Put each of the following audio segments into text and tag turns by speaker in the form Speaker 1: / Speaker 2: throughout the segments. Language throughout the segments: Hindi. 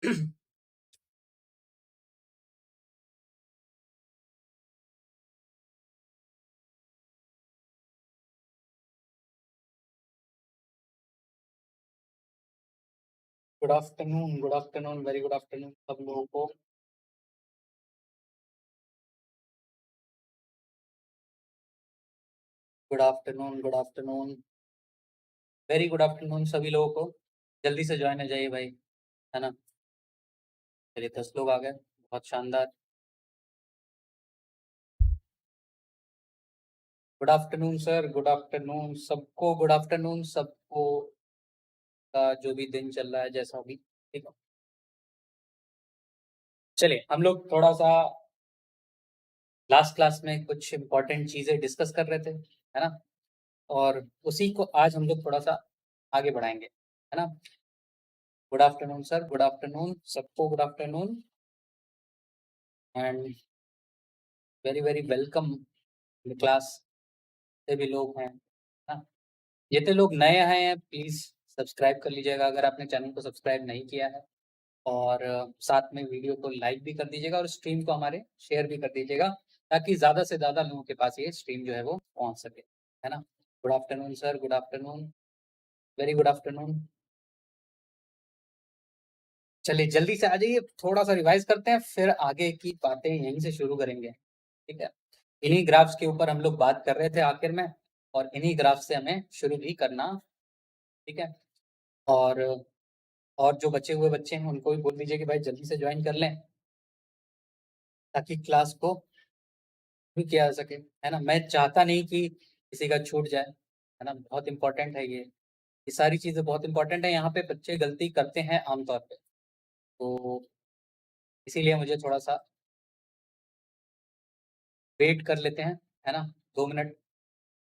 Speaker 1: Good afternoon, very good afternoon सब लोगों को। Good afternoon, very good afternoon सभी लोगों को। जल्दी से ज्वाइन हो जाइए भाई, है ना। चलिए 10 लोग आ गए, बहुत शानदार। Good afternoon sir, good afternoon सबको, गुड आफ्टरनून सबको का जो भी दिन चल रहा है जैसा भी, ठीक है। चलिए हम लोग थोड़ा सा लास्ट क्लास में कुछ इंपॉर्टेंट चीजें डिस्कस कर रहे थे, है ना। और उसी को आज हम लोग थोड़ा सा आगे बढ़ाएंगे, है ना। Good afternoon sir, good afternoon सबको, good afternoon and very very welcome class से भी लोग हैं, ना। जितने लोग नए हैं प्लीज सब्सक्राइब कर लीजिएगा अगर आपने चैनल को सब्सक्राइब नहीं किया है। और साथ में वीडियो को लाइक भी कर दीजिएगा और स्ट्रीम को हमारे शेयर भी कर दीजिएगा, ताकि ज़्यादा से ज़्यादा लोगों के पास ये स्ट्रीम जो है वो पहुंच सके, है ना। Good afternoon sir, good afternoon, very good afternoon. चलिए जल्दी से आ जाइए, थोड़ा सा रिवाइज करते हैं, फिर आगे की बातें यहीं से शुरू करेंगे, ठीक है। इन्हीं ग्राफ्स के ऊपर हम लोग बात कर रहे थे आखिर में, और इन्हीं ग्राफ से हमें शुरू भी करना, ठीक है। और और जो बचे हुए बच्चे हैं उनको भी बोल दीजिए कि भाई जल्दी से ज्वाइन कर लें, ताकि क्लास को भी किया जा सके, है ना। मैं चाहता नहीं कि किसी का छूट जाए, है ना। बहुत इंपॉर्टेंट है ये सारी चीज़ें बहुत इंपॉर्टेंट है। यहाँ पे बच्चे गलती करते हैं आमतौर पे, तो इसीलिए मुझे थोड़ा सा वेट कर लेते हैं, है ना। 2 मिनट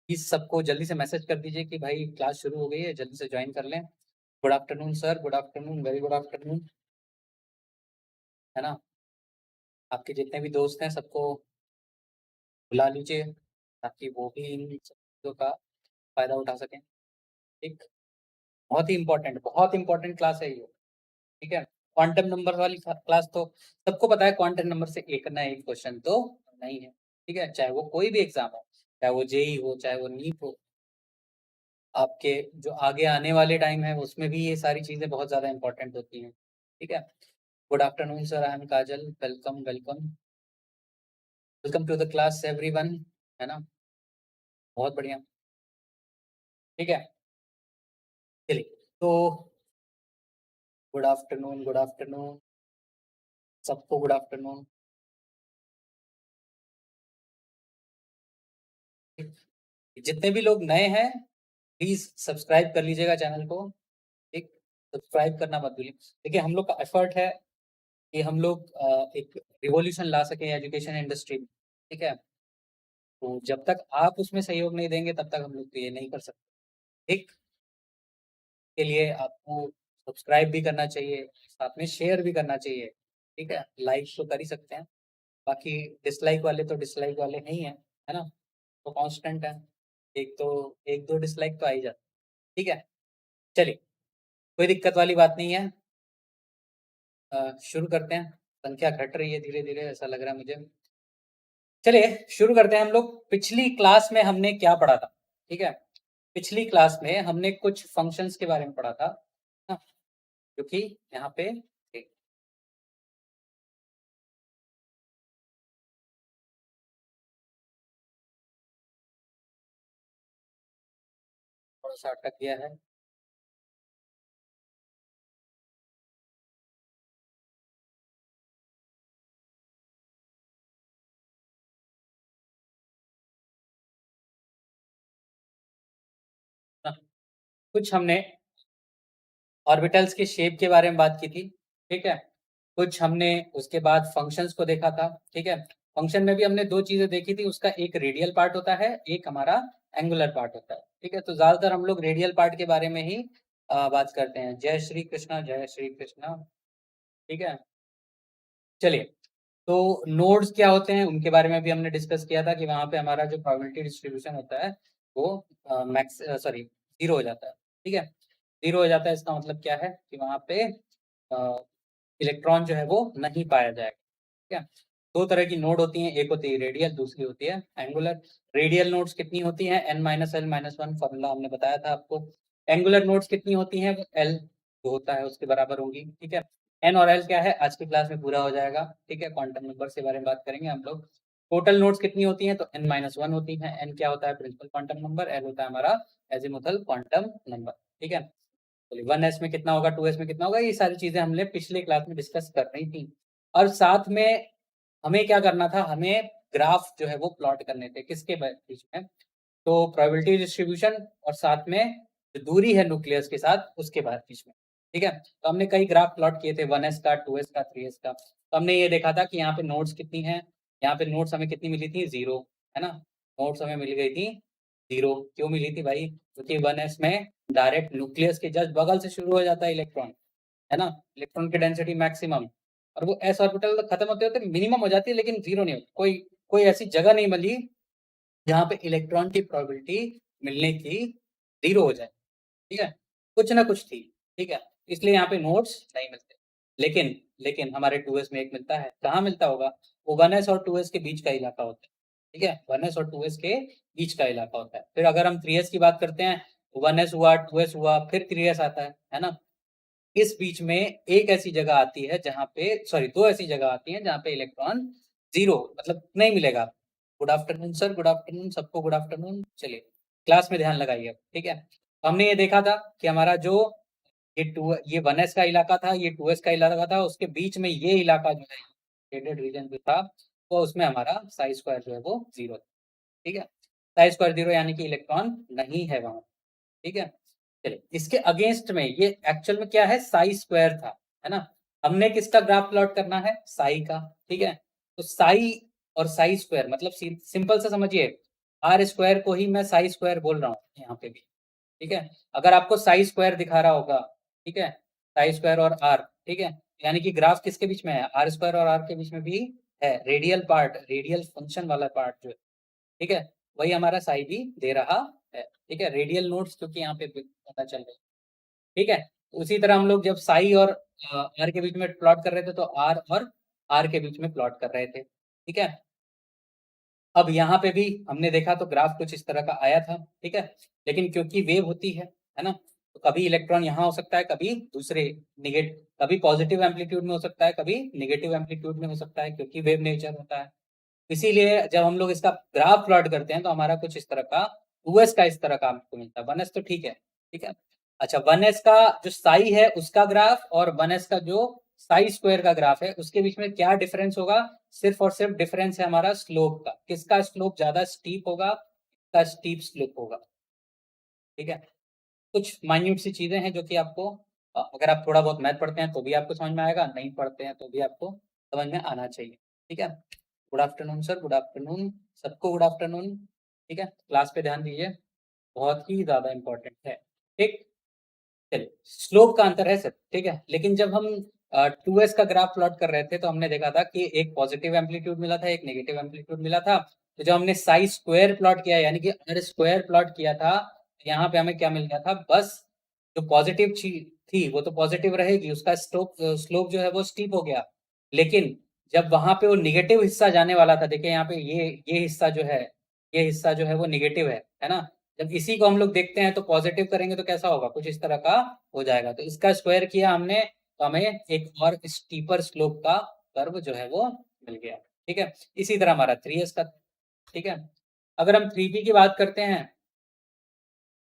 Speaker 1: प्लीज सबको जल्दी से मैसेज कर दीजिए कि भाई क्लास शुरू हो गई है, जल्दी से ज्वाइन कर लें। Good afternoon sir, good afternoon, very good afternoon, है ना। आपके जितने भी दोस्त हैं सबको बुला लीजिए, ताकि वो भी इन चीज़ों का फायदा उठा सकें, ठीक। बहुत इंपॉर्टेंट क्लास है ये, ठीक है। क्वांटम नंबर वाली क्लास तो सबको पता है, क्वांटम नंबर से एक ना एक क्वेश्चन तो नहीं है, ठीक है। चाहे वो कोई भी एग्जाम हो, चाहे वो जेई हो, चाहे वो नीट हो, आपके जो आगे आने वाले टाइम है उसमें भी ये सारी चीज़ें बहुत ज़्यादा इंपॉर्टेंट होती हैं, ठीक है। Good afternoon sir, I am Kajal, welcome welcome welcome to the class everyone, है ना। बहुत बढ़िया, ठीक है। चलिए तो गुड आफ्टरनून सबको, गुड आफ्टरनून। जितने भी लोग नए हैं प्लीज सब्सक्राइब कर लीजिएगा चैनल को, ठीक। सब्सक्राइब करना मत भूलिए। देखिए हम लोग का एफर्ट है कि हम लोग एक रिवॉल्यूशन ला सकें एजुकेशन इंडस्ट्री में, ठीक है। तो जब तक आप उसमें सहयोग नहीं देंगे तब तक हम लोग तो ये नहीं कर सकते, ठीक। के लिए आपको सब्सक्राइब भी करना चाहिए, साथ में शेयर भी करना चाहिए, ठीक है। लाइक तो कर ही सकते हैं, बाकी डिसलाइक वाले तो डिसलाइक वाले नहीं है, है ना। तो कांस्टेंट है, एक दो डिसलाइक तो आ ही जाता है, ठीक है। चलिए कोई दिक्कत वाली बात नहीं है, शुरू करते हैं। संख्या घट रही है धीरे धीरे, ऐसा लग रहा है मुझे। चलिए शुरू करते हैं हम लोग। पिछली क्लास में हमने क्या पढ़ा था, ठीक है। पिछली क्लास में हमने कुछ फंक्शंस के बारे में पढ़ा था, ना, जो कि यहाँ पे थे। थोड़ा सा अटक गया है, ना। कुछ हमने ऑर्बिटल्स के शेप के बारे में बात की थी, ठीक है। कुछ हमने उसके बाद फंक्शंस को देखा था, ठीक है। फंक्शन में भी हमने दो चीजें देखी थी, उसका एक रेडियल पार्ट होता है, एक हमारा एंगुलर पार्ट होता है, ठीक है। तो ज्यादातर हम लोग रेडियल पार्ट के बारे में ही बात करते हैं। जय श्री कृष्णा, जय श्री कृष्णा, ठीक है। चलिए तो नोड्स क्या होते हैं उनके बारे में भी हमने डिस्कस किया था, कि वहां पे हमारा जो प्रोबेबिलिटी डिस्ट्रीब्यूशन होता है वो मैक्स सॉरी जीरो हो जाता है, ठीक है। जीरो हो जाता है, इसका मतलब क्या है कि वहां पे इलेक्ट्रॉन जो है वो नहीं पाया जाएगा। ठीक है, दो तरह की नोड होती हैं, एक होती है रेडियल, दूसरी होती है एंगुलर। रेडियल नोड्स कितनी होती हैं? n-l-1 फॉर्मूला हमने बताया था आपको। एंगुलर नोड्स कितनी होती हैं? l जो होता है उसके बराबर होंगी। ठीक है, n और l क्या है आज की क्लास में पूरा हो जाएगा। ठीक है, क्वांटम नंबर के बारे में बात करेंगे हम लोग। टोटल नोड्स कितनी होती हैं? तो n-1 होती हैं। n क्या होता है? Principal quantum number. l होता है हमारा एजीमुथल क्वांटम नंबर। ठीक है, चलिए 1s में कितना होगा, 2s में कितना होगा, ये सारी चीजें हमने पिछले क्लास में डिस्कस कर रही थी। और साथ में हमें क्या करना था? हमें ग्राफ जो है वो प्लॉट करने थे। किसके बीच में? तो प्रोबेबिलिटी डिस्ट्रीब्यूशन और साथ में जो दूरी है न्यूक्लियस के साथ उसके बीच में। ठीक है, तो हमने कई ग्राफ प्लॉट किए थे, 1s का, 2s का, 3s का। तो हमने ये देखा था कि यहाँ पे नोड्स कितनी है, यहाँ पे नोड्स हमें कितनी मिली थी? 0, है ना। नोड्स हमें मिल गई थी 0। क्यों मिली थी भाई? क्योंकि 1s में डायरेक्ट न्यूक्लियस के जस्ट बगल से शुरू हो जाता है इलेक्ट्रॉन, है ना। इलेक्ट्रॉन की डेंसिटी मैक्सिमम, और वो एस ऑर्बिटल खत्म होते होते मिनिमम हो जाती है, लेकिन 0 नहीं होती। कोई कोई ऐसी जगह नहीं मिली जहाँ पे इलेक्ट्रॉन की प्रोबेबिलिटी मिलने की 0 हो जाए। ठीक है, कुछ ना कुछ थी। ठीक है, इसलिए यहाँ पे नोड्स नहीं मिलते। लेकिन लेकिन हमारे 2s में एक मिलता है। कहाँ मिलता होगा? वो 1s और 2s के बीच का इलाका होता है। ठीक है, 1s और 2s के बीच का इलाका होता है। फिर अगर हम 3s की बात करते हैं, 1s हुआ, 2s हुआ, फिर 3s आता है ना। इस बीच में एक ऐसी जगह आती है जहाँ पे, सॉरी, दो ऐसी जगह आती हैं जहाँ पे इलेक्ट्रॉन 0 मतलब नहीं मिलेगा। Good afternoon sir, good afternoon सबको, गुड आफ्टरनून। चलिए क्लास में ध्यान लगाइए। ठीक है, हमने ये देखा था कि हमारा जो ये 1s का इलाका था, ये 2s का इलाका था, उसके बीच में ये इलाका जो है शेडेड रीजन जो था, वो उसमें हमारा साई स्क्वायर जो है वो 0 था। ठीक है, साई स्क्वायर 0 यानी कि इलेक्ट्रॉन नहीं है वहां। ठीक है, चलिए इसके अगेंस्ट में ये एक्चुअल में क्या है? साई स्क्वायर था, है ना। हमने किसका ग्राफ प्लॉट करना है? साई का। ठीक है, तो साई और साई स्क्वायर मतलब सिंपल से समझिए, आर स्क्वायर को ही मैं साई स्क्वायर बोल रहा हूँ यहाँ पे भी। ठीक है, अगर आपको साई स्क्वायर दिखा रहा होगा, ठीक है, साई स्क्वायर और आर, ठीक है, यानी कि ग्राफ किसके बीच में है? आर स्क्वायर और आर के बीच में भी है। रेडियल पार्ट, रेडियल फंक्शन वाला पार्ट जो है, ठीक है, वही हमारा साई भी दे रहा है। ठीक है, रेडियल नोट्स क्योंकि यहाँ पे पता चल रही है। ठीक है, उसी तरह हम लोग जब साई और आर के बीच में प्लॉट कर रहे थे, तो आर और आर के बीच में प्लॉट कर रहे थे। ठीक है, अब यहाँ पे भी हमने देखा तो ग्राफ कुछ इस तरह का आया था। ठीक है, लेकिन क्योंकि वेव होती है ना, तो कभी इलेक्ट्रॉन यहाँ हो सकता है, कभी दूसरे निगेटिव, कभी पॉजिटिव एम्पलीट्यूड में हो सकता है, कभी निगेटिव एम्पलीट्यूड में हो सकता है, क्योंकि वेव नेचर होता है। इसीलिए जब हम लोग इसका ग्राफ प्लॉट करते हैं तो हमारा कुछ इस तरह का 2s का इस तरह का आपको मिलता है। 1s तो ठीक है। ठीक है, अच्छा 1s का जो साई है उसका ग्राफ और 1s का जो साई स्क्वायर का ग्राफ है, उसके बीच में क्या डिफरेंस होगा? सिर्फ और सिर्फ डिफरेंस है हमारा स्लोप का। किसका स्लोप ज्यादा स्टीप होगा? किसका स्टीप स्लोप होगा? ठीक है, कुछ माइन्यूट सी चीजें हैं जो कि आपको अगर आप थोड़ा बहुत मैथ पढ़ते हैं तो भी आपको समझ में आएगा, नहीं पढ़ते हैं तो भी आपको समझ में आना चाहिए। ठीक है, good afternoon sir, good afternoon सबको, गुड आफ्टरनून। ठीक है, क्लास पे ध्यान दीजिए, बहुत ही ज्यादा इंपॉर्टेंट है। ठीक, चलिए स्लोप का अंतर है सर। ठीक है, लेकिन जब हम 2s का ग्राफ प्लॉट कर रहे थे तो हमने देखा था कि एक पॉजिटिव एम्पलीट्यूड मिला था, एक नेगेटिव एम्पलीट्यूड मिला था। तो जब हमने साई स्क्वायर प्लॉट किया यानी कि आर स्क्वायर प्लॉट किया था, यहाँ पे हमें क्या मिल गया था? बस जो पॉजिटिव थी वो तो पॉजिटिव रहेगी, उसका स्लोप जो है वो स्टीप हो गया। लेकिन जब वहां पे वो निगेटिव हिस्सा जाने वाला था, देखिए यहाँ पे ये हिस्सा जो है, ये हिस्सा जो है वो निगेटिव है ना। जब इसी को हम लोग देखते हैं तो पॉजिटिव करेंगे तो कैसा होगा? कुछ इस तरह का हो जाएगा। तो इसका स्क्वायर किया हमने तो हमें एक और स्टीपर स्लोप का कर्व जो है वो मिल गया। ठीक है, इसी तरह हमारा 3s का। ठीक है, अगर हम 3p की बात करते हैं,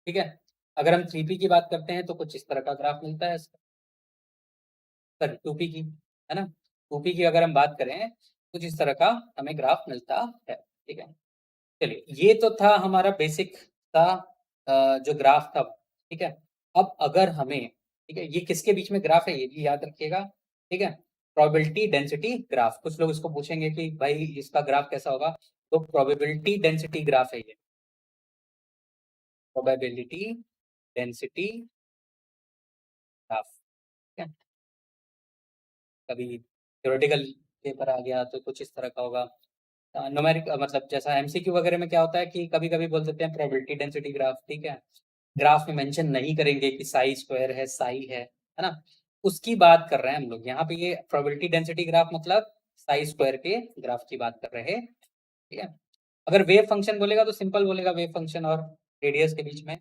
Speaker 1: ठीक है, अगर हम 3p की बात करते हैं तो कुछ इस तरह का ग्राफ मिलता है। सर 2p की, है ना, 2p की अगर हम बात करें कुछ इस तरह का हमें ग्राफ मिलता है। ठीक है, चलिए ये तो था हमारा बेसिक का जो ग्राफ था। ठीक है, अब अगर हमें, ठीक है, ये किसके बीच में ग्राफ है ये भी याद रखिएगा। ठीक है, प्रोबेबिलिटी डेंसिटी ग्राफ। कुछ लोग इसको पूछेंगे कि भाई इसका ग्राफ कैसा होगा, तो प्रोबेबिलिटी डेंसिटी ग्राफ है ये, प्रोबेबिलिटी डेंसिटी ग्राफ। ठीक है, कभी थ्योरेटिकल पेपर आ गया तो कुछ इस तरह का होगा। न्यूमेरिक मतलब जैसा एमसीक्यू वगैरह में क्या होता है कि कभी कभी बोल देते हैं प्रोबेबिलिटी डेंसिटी ग्राफ। ठीक है, ग्राफ में मेंशन नहीं करेंगे कि साई स्क्वायर है, साई है ना। उसकी बात कर रहे हैं हम लोग यहाँ पे। ये प्रोबेबिलिटी डेंसिटी ग्राफ मतलब साई स्क्वायर के ग्राफ की बात कर रहे हैं, ठीक है। अगर वेव फंक्शन बोलेगा तो सिंपल बोलेगा, वेव फंक्शन और रेडियस के बीच में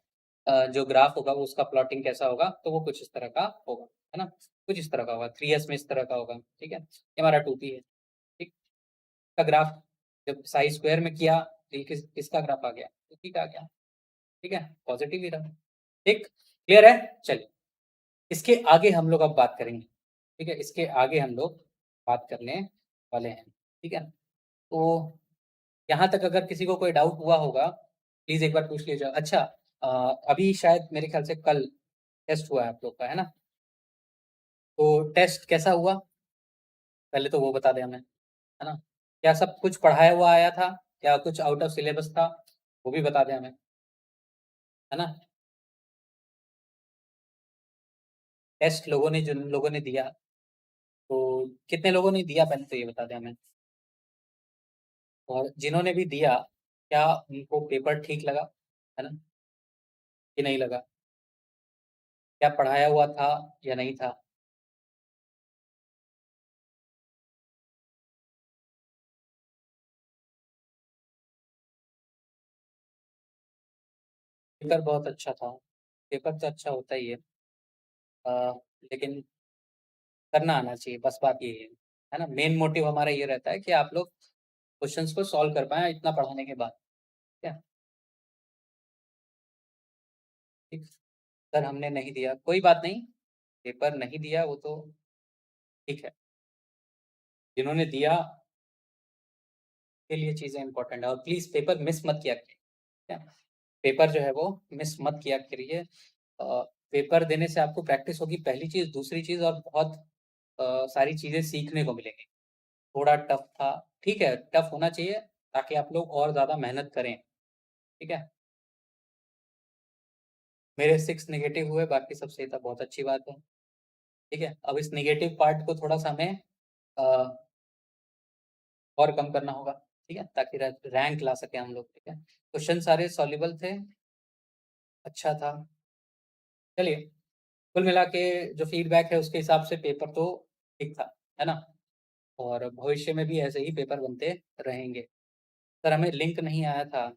Speaker 1: जो ग्राफ होगा वो उसका प्लॉटिंग कैसा होगा, तो वो कुछ इस तरह का होगा, है ना। कुछ इस तरह का होगा, 3s में इस तरह का होगा, ठीक है। ये हमारा 2p है, ठीक। का ग्राफ जब साई स्क्वायर में किया तो ये किसका ग्राफ आ गया, 2p का आ गया, ठीक है। पॉजिटिव ही रहा, ठीक। क्लियर है। चलिए इसके आगे हम लोग अब बात करेंगे, ठीक है। इसके आगे हम लोग बात करने वाले हैं, ठीक है। तो यहाँ तक अगर किसी को कोई डाउट हुआ होगा प्लीज एक बार पूछ लीजिए। अच्छा अभी शायद मेरे ख्याल से कल टेस्ट हुआ है आप लोग का, है ना। तो टेस्ट कैसा हुआ पहले तो वो बता दें हमें, है ना। क्या सब कुछ पढ़ाया हुआ आया था, क्या कुछ आउट ऑफ सिलेबस था, वो भी बता दें हमें, है ना। टेस्ट लोगों ने, जिन लोगों ने दिया, तो कितने लोगों ने दिया पहले तो ये बता दें हमें। और जिन्होंने भी दिया क्या उनको पेपर ठीक लगा, है ना, कि नहीं लगा, क्या पढ़ाया हुआ था या नहीं था। पेपर बहुत अच्छा था, पेपर तो अच्छा होता ही है, अ, लेकिन करना आना चाहिए, बस बात यही है ना। मेन मोटिव हमारा ये रहता है कि आप लोग क्वेश्चंस को सॉल्व कर पाए इतना पढ़ाने के बाद, क्या। ठीक। सर हमने नहीं दिया, कोई बात नहीं, पेपर नहीं दिया वो तो ठीक है। जिन्होंने दिया के लिए चीजें इंपॉर्टेंट है, और प्लीज पेपर मिस मत किया करिए, क्या। पेपर जो है वो मिस मत किया करिए। पेपर देने से आपको प्रैक्टिस होगी पहली चीज, दूसरी चीज और बहुत सारी चीजें सीखने को मिलेंगी। थोड़ा टफ था, ठीक है, टफ होना चाहिए ताकि आप लोग और ज्यादा मेहनत करें, ठीक है। मेरे 6 नेगेटिव हुए, बाकी सब सही था, बहुत अच्छी बात है, ठीक है। अब इस नेगेटिव पार्ट को थोड़ा सा हमें अ, और कम करना होगा, ठीक है, ताकि रैंक ला सके हम लोग, ठीक है। क्वेश्चन सारे सॉल्युबल थे, अच्छा था। चलिए कुल मिला के जो फीडबैक है उसके हिसाब से पेपर तो ठीक था, है ना। और भविष्य में भी ऐसे ही पेपर बनते रहेंगे। सर हमें लिंक नहीं आया था,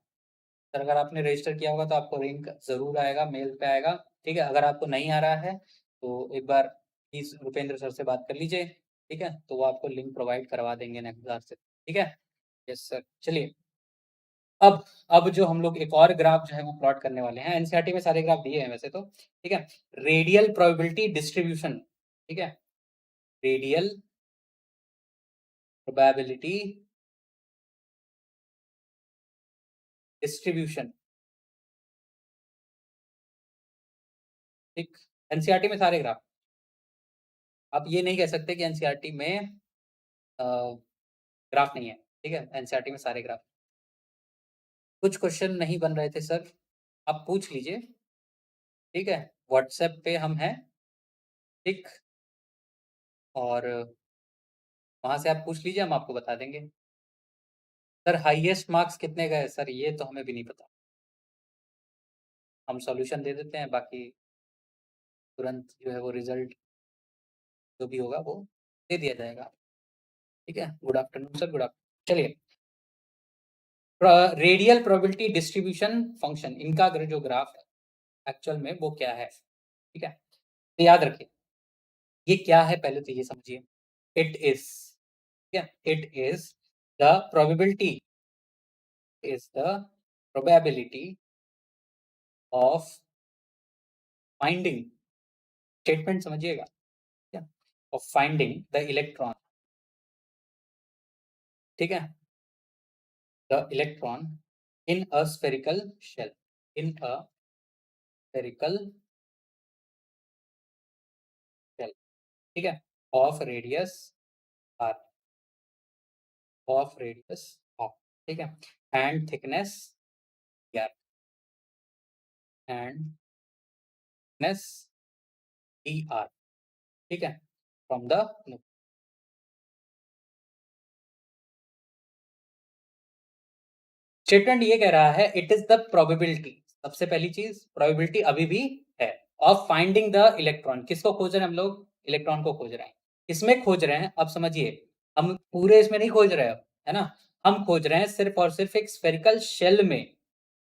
Speaker 1: सर अगर आपने रजिस्टर किया होगा तो आपको लिंक ज़रूर आएगा, मेल पे आएगा, ठीक है। अगर आपको नहीं आ रहा है तो एक बार प्लीज़ रुपेंद्र सर से बात कर लीजिए, ठीक है। तो वो आपको लिंक प्रोवाइड करवा देंगे नेक्स्ट बार से, ठीक है। Yes sir. चलिए अब जो हम लोग एक और ग्राफ जो है वो प्लॉट करने वाले हैं, एनसीईआरटी में सारे ग्राफ दिए हैं वैसे तो, ठीक है। रेडियल प्रोबेबिलिटी डिस्ट्रीब्यूशन, ठीक है। रेडियल प्रोबेबिलिटी डिस्ट्रीब्यूशन, ठीक। एनसीईआरटी में सारे ग्राफ, आप ये नहीं कह सकते कि एनसीईआरटी में ग्राफ नहीं है, ठीक है। एनसीईआरटी में सारे ग्राफ। कुछ क्वेश्चन नहीं बन रहे थे सर, आप पूछ लीजिए, ठीक है। व्हाट्सएप पे हम हैं, ठीक। और वहां से आप पूछ लीजिए, हम आपको बता देंगे। सर हाईएस्ट मार्क्स कितने गए सर, ये तो हमें भी नहीं पता, हम सॉल्यूशन दे देते हैं, बाकी तुरंत जो है वो रिजल्ट जो भी होगा वो दे दिया जाएगा, ठीक है। Good afternoon sir, good afternoon. चलिए रेडियल प्रोबेबिलिटी डिस्ट्रीब्यूशन फंक्शन, इनका जो ग्राफ है एक्चुअल में वो क्या है, ठीक है। तो याद रखिए ये क्या है, पहले तो ये समझिए। इट इज, क्या, it is the probability, is the probability of finding, statement समझिएगा, क्या, ऑफ फाइंडिंग द इलेक्ट्रॉन, ठीक है, the electron in a spherical shell, in a spherical shell, ठीक है, of radius r, of radius r, ठीक है, and thickness r, and thickness d r, ठीक है, फ्रॉम द स्टेटमेंट ये कह रहा है इट इज द प्रोबेबिलिटी, सबसे पहली चीज प्रोबेबिलिटी अभी भी है, ऑफ फाइंडिंग द इलेक्ट्रॉन, किसको खोज रहे हैं हम लोग, इलेक्ट्रॉन को खोज रहे हैं। इसमें खोज रहे हैं, अब समझिए, हम पूरे इसमें नहीं खोज रहे हैं, है ना, हम खोज रहे हैं सिर्फ और सिर्फ एक स्फेरिकल शेल में,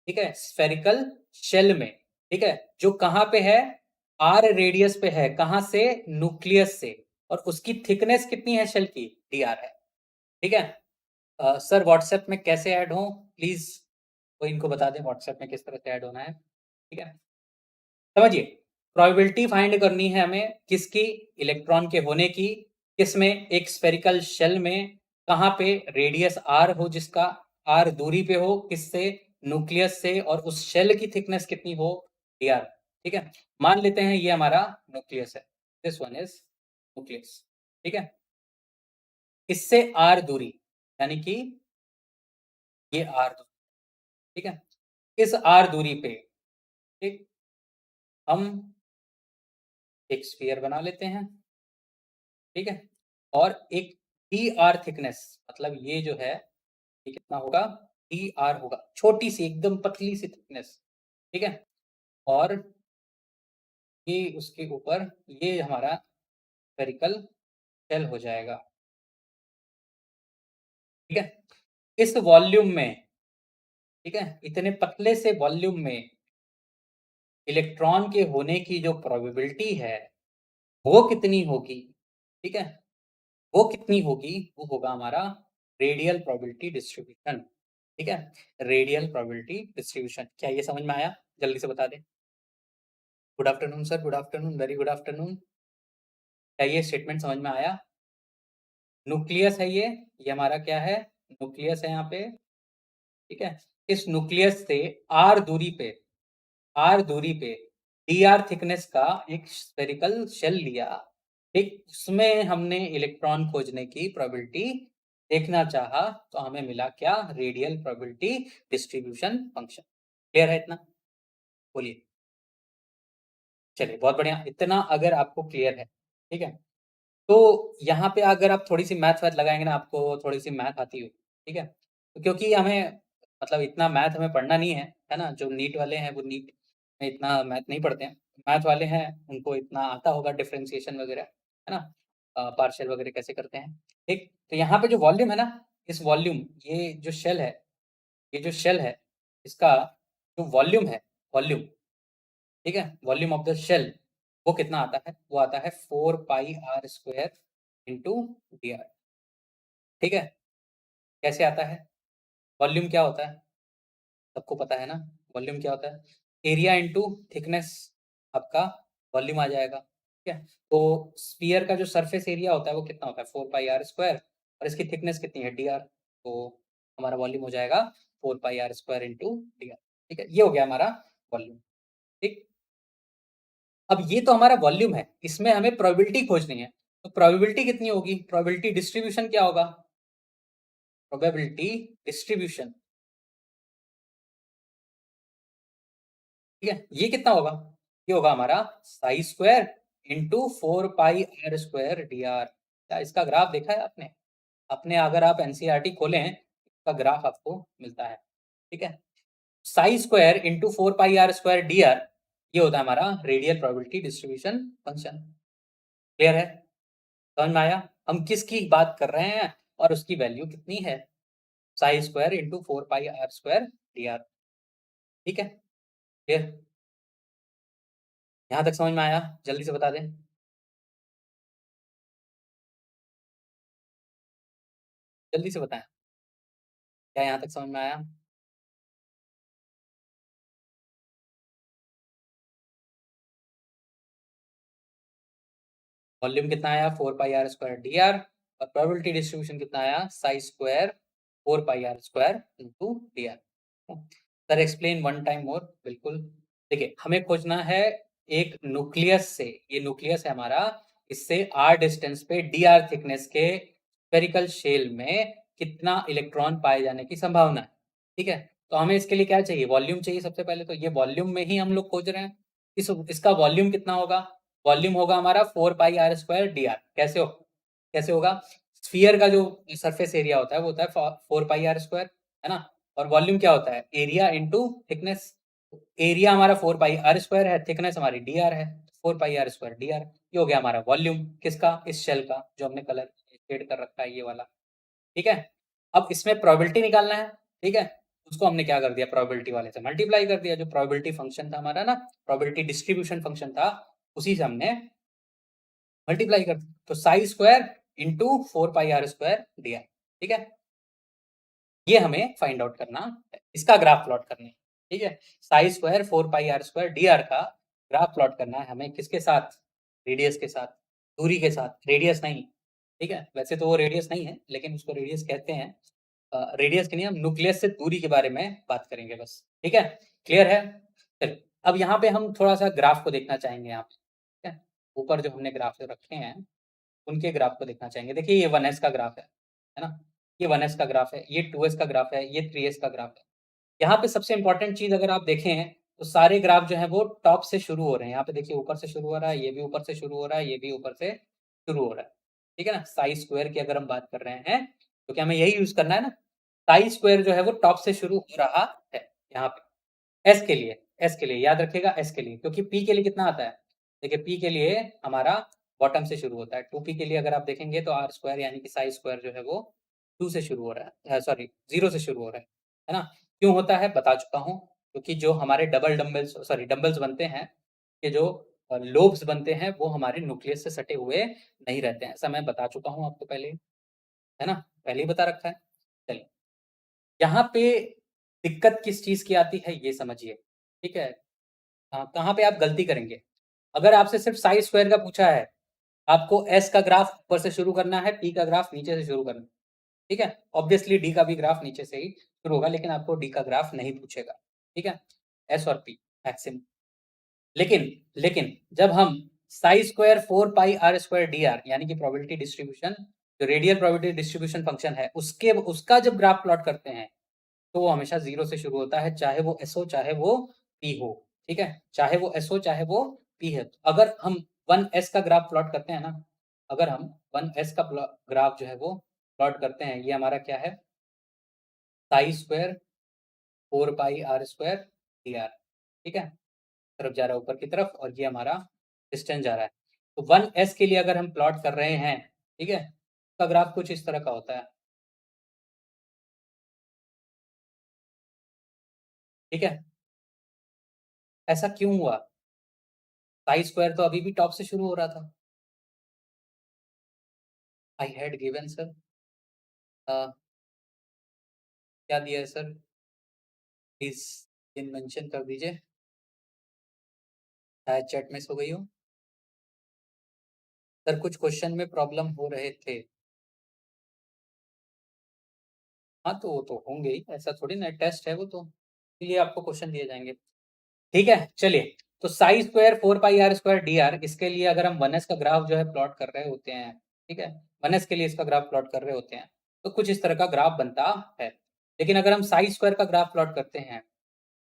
Speaker 1: ठीक है, स्फेरिकल शेल में, ठीक है, जो कहाँ पे है, आर रेडियस पे है, कहाँ से, न्यूक्लियस से, और उसकी थिकनेस कितनी है शेल की, dr है, ठीक है। सर व्हाट्सएप में कैसे ऐड हो, प्लीज कोई इनको बता दें व्हाट्सएप में किस तरह से ऐड होना है, ठीक है। समझिए, प्रोबेबिलिटी फाइंड करनी है हमें किसकी, इलेक्ट्रॉन के होने की, किसमें, एक स्फेरिकल शेल में, कहाँ पे, रेडियस r हो, जिसका r दूरी पे हो, किससे, न्यूक्लियस से, और उस शेल की थिकनेस कितनी हो, dr, ठीक है। मान लेते हैं ये हमारा न्यूक्लियस है, दिस वन इज न्यूक्लियस, ठीक है। इससे r दूरी, यानी कि ये r दूरी, ठीक है। इस r दूरी पे, ठीक, हम एक स्फीयर बना लेते हैं, ठीक है, और एक dr थिकनेस, मतलब ये जो है ये कितना होगा, dr होगा, छोटी सी एकदम पतली सी थिकनेस, ठीक है, और ये उसके ऊपर ये हमारा स्फेरिकल शेल हो जाएगा, ठीक है। इस वॉल्यूम में, ठीक है, इतने पतले से वॉल्यूम में इलेक्ट्रॉन के होने की जो प्रोबेबिलिटी है वो कितनी होगी, ठीक है, वो कितनी होगी, वो होगा हमारा रेडियल प्रोबेबिलिटी डिस्ट्रीब्यूशन, ठीक है, रेडियल प्रोबेबिलिटी डिस्ट्रीब्यूशन। क्या ये समझ में आया, जल्दी से बता दें। Good afternoon sir, good afternoon, very good afternoon. क्या ये स्टेटमेंट समझ में आया, न्यूक्लियस है ये हमारा क्या है, न्यूक्लियस है यहाँ पे, ठीक है। इस न्यूक्लियस से आर दूरी पे, आर दूरी पे dr थिकनेस का एक स्फेरिकल शेल लिया, ठीक, उसमें हमने इलेक्ट्रॉन खोजने की प्रोबेबिलिटी देखना चाहा, तो हमें मिला क्या, radial probability distribution function. Clear है इतना, बोलिए। चलिए बहुत बढ़िया, इतना अगर आपको क्लियर है, ठीक है, तो यहाँ पे अगर आप थोड़ी सी मैथ वैथ लगाएंगे ना, आपको थोड़ी सी मैथ आती हो, ठीक है, तो क्योंकि हमें मतलब इतना मैथ हमें पढ़ना नहीं है ना, जो नीट वाले हैं वो नीट में इतना मैथ नहीं पढ़ते हैं, मैथ वाले हैं उनको इतना आता होगा, डिफरेंशिएशन वगैरह, है ना, पार्शियल वगैरह कैसे करते हैं, ठीक। तो यहाँ पे जो वॉल्यूम है ना, इस वॉल्यूम, ये जो शेल है, ये जो शेल है, इसका जो वॉल्यूम है, वॉल्यूम, ठीक है, वॉल्यूम ऑफ द शेल, वो कितना आता है, वो आता है 4 पाई r स्क्वायर इंटू dr, ठीक है। कैसे आता है, वॉल्यूम क्या होता है, सबको पता है ना, वॉल्यूम क्या होता है, एरिया इंटू थिकनेस, आपका वॉल्यूम आ जाएगा, ठीक है। तो स्फीयर का जो सरफेस एरिया होता है वो कितना होता है, 4 पाई r स्क्वायर, और इसकी थिकनेस कितनी है, dr, तो हमारा वॉल्यूम हो जाएगा 4 पाई r स्क्वायर इंटू dr, ठीक है, ये हो गया हमारा वॉल्यूम, ठीक। अब ये तो हमारा वॉल्यूम है, इसमें हमें प्रोबेबिलिटी खोजनी है, तो प्रोबेबिलिटी कितनी होगी, प्रोबेबिलिटी डिस्ट्रीब्यूशन क्या होगा, प्रोबेबिलिटी डिस्ट्रीब्यूशन, ठीक है, ये कितना होगा, ये होगा हमारा साई स्क्वायर इंटू 4 पाई r स्क्वायर dr। क्या इसका ग्राफ देखा है आपने, अपने अगर आप एनसीईआरटी खोलें, इसका ग्राफ आपको मिलता है, ठीक है। साई स्क्वायर इंटू 4 पाई r स्क्वायर dr, ये होता है हमारा radial probability distribution function. Clear है, समझ में आया, हम किसकी बात कर रहे हैं और उसकी वैल्यू कितनी है, साई स्क्वायर इंटू 4 पाई r स्क्वायर dr, ठीक है, क्लियर, यहाँ तक समझ में आया, जल्दी से बता दें, जल्दी से बताएं, क्या यहाँ तक समझ में आया, वॉल्यूम कितना आया 4 पाई r स्क्वायर dr, और प्रोबेबिलिटी डिस्ट्रीब्यूशन कितना आया, साई स्क्वायर 4 पाई r square into dr। Sir explain one time more, बिल्कुल। देखिए, हमें खोजना है एक न्यूक्लियस से, ये न्यूक्लियस है हमारा, इससे r डिस्टेंस पे dr थिकनेस के स्फेरिकल शेल में कितना इलेक्ट्रॉन पाए जाने की संभावना है, ठीक है। तो हमें इसके लिए क्या चाहिए, वॉल्यूम चाहिए सबसे पहले, तो ये वॉल्यूम में ही हम लोग खोज रहे हैं, इसका वॉल्यूम कितना होगा, वॉल्यूम होगा हमारा 4 पाई r स्क्वायर dr। कैसे होगा, स्फीयर का जो सरफेस एरिया होता है वो होता है 4 पाई r स्क्वायर, है ना, और वॉल्यूम क्या होता है, एरिया इंटू थिकनेस, एरिया हमारा 4 पाई r स्क्वायर है, थिकनेस हमारी dr है, 4 pi r square d are. ये हो गया हमारा वॉल्यूम किसका, इस शेल का, जो हमने कलर शेड कर रखा है ये वाला। ठीक है, अब इसमें प्रोबेबिलिटी निकालना है। ठीक है, उसको हमने क्या कर दिया, प्रोबेबिलिटी वाले से मल्टीप्लाई कर दिया। जो प्रोबेबिलिटी फंक्शन था हमारा ना, प्रोबेबिलिटी डिस्ट्रीब्यूशन फंक्शन था, उसी से हमने मल्टीप्लाई कर दिया। तो psi square into 4 pi r square d r. ठीक है, ये हमें फाइंड आउट करना है, इसका ग्राफ प्लॉट करना है। ठीक है, psi square 4 pi r square d r का ग्राफ प्लॉट करना है हमें, किसके साथ, रेडियस के साथ, दूरी के साथ, रेडियस नहीं। ठीक है, वैसे तो वो रेडियस नहीं है, लेकिन उसको रेडियस कहते हैं। रेडियस के नहीं, हम न्यूक्लियस से दूरी के बारे में बात करेंगे बस। ठीक है, क्लियर है। चलिए, अब यहाँ पे हम थोड़ा सा ग्राफ को देखना चाहेंगे यहाँ पे। ठीक है, ऊपर जो हमने ग्राफ रखे हैं उनके ग्राफ को देखना चाहेंगे। देखिए ये 1s का ग्राफ है ना, ये 1s का ग्राफ है, ये 2s का ग्राफ है, ये 3s का ग्राफ है। यहाँ पे सबसे इंपॉर्टेंट चीज अगर आप देखें तो सारे ग्राफ जो है वो टॉप से शुरू हो रहे हैं। यहाँ पे देखिए ऊपर से शुरू हो रहा है, ये भी ऊपर से शुरू हो रहा है, ये भी ऊपर से शुरू हो रहा है। ठीक है ना, साई स्क्वायर की अगर हम बात कर रहे हैं तो क्या हमें यही यूज करना है ना, साई स्क्वायर जो है वो टॉप से शुरू हो रहा है यहाँ पे। एस के लिए, एस के लिए याद रखिएगा, एस के लिए, क्योंकि पी के लिए कितना आता है, देखिए पी के लिए हमारा बॉटम से शुरू होता है। 2p के लिए अगर आप देखेंगे तो आर स्क्वायर यानी कि साई स्क्वायर जो है वो 2 से शुरू हो रहा है, सॉरी 0 से शुरू हो रहा है ना। क्यों होता है बता चुका हूँ, क्योंकि जो हमारे डबल डम्बल्स सॉरी डम्बल्स बनते हैं, कि जो लोब्स बनते हैं वो हमारे न्यूक्लियस से सटे हुए नहीं रहते हैं, ऐसा मैं बता चुका हूँ आपको पहले, है ना, पहले ही बता रखा है। चलिए, यहाँ पे दिक्कत किस चीज़ की आती है ये समझिए। ठीक है, कहाँ पे आप गलती करेंगे, अगर आपसे सिर्फ साई स्क्वायर का पूछा है, आपको एस का ग्राफ ऊपर से शुरू करना है, पी का ग्राफ नीचे से शुरू करना है। ठीक है, ऑब्वियसली डी का भी ग्राफ नीचे से ही शुरू होगा, लेकिन आपको डी का ग्राफ नहीं पूछेगा। ठीक है, एस और पी मैक्सिमम। लेकिन लेकिन जब हम psi square 4 pi r square d r यानी कि प्रोबेबिलिटी डिस्ट्रीब्यूशन, जो रेडियल प्रोबेबिलिटी डिस्ट्रीब्यूशन फंक्शन है, उसका जब ग्राफ प्लॉट करते हैं तो वो हमेशा 0 से शुरू होता है, चाहे वो एस हो चाहे वो पी हो। ठीक है, चाहे वो एस हो चाहे वो पी है। अगर हम 1s का ग्राफ प्लॉट करते हैं ना, अगर हम 1s का ग्राफ जो है वो प्लॉट करते हैं, ये हमारा क्या है, psi square 4 pi r square d r. ठीक है, तरफ जा रहा है ऊपर की तरफ, और ये हमारा डिस्टेंस जा रहा है। तो 1s के लिए अगर हम प्लॉट कर रहे हैं, ठीक है, उसका ग्राफ कुछ इस तरह का होता है। ठीक है, ऐसा क्यों हुआ, साई स्क्वायर तो अभी भी टॉप से शुरू हो रहा था। आई हैड गिवन सर, क्या दिया है सर, प्लीज इन मेंशन कर दीजिए, शायद चैट मिस हो गई हो। सर कुछ क्वेश्चन में प्रॉब्लम हो रहे थे। हाँ तो वो तो होंगे ही, ऐसा थोड़ी ना टेस्ट है वो तो, इसलिए आपको क्वेश्चन दिए जाएंगे। ठीक है, चलिए, तो psi square 4 pi r square d r, इसके लिए अगर हम 1s का ग्राफ जो है प्लॉट कर रहे होते हैं, ठीक है, 1s के लिए इसका ग्राफ प्लॉट कर रहे होते हैं, तो कुछ इस तरह का ग्राफ बनता है। लेकिन अगर हम साई स्क्वायर का ग्राफ प्लॉट करते हैं,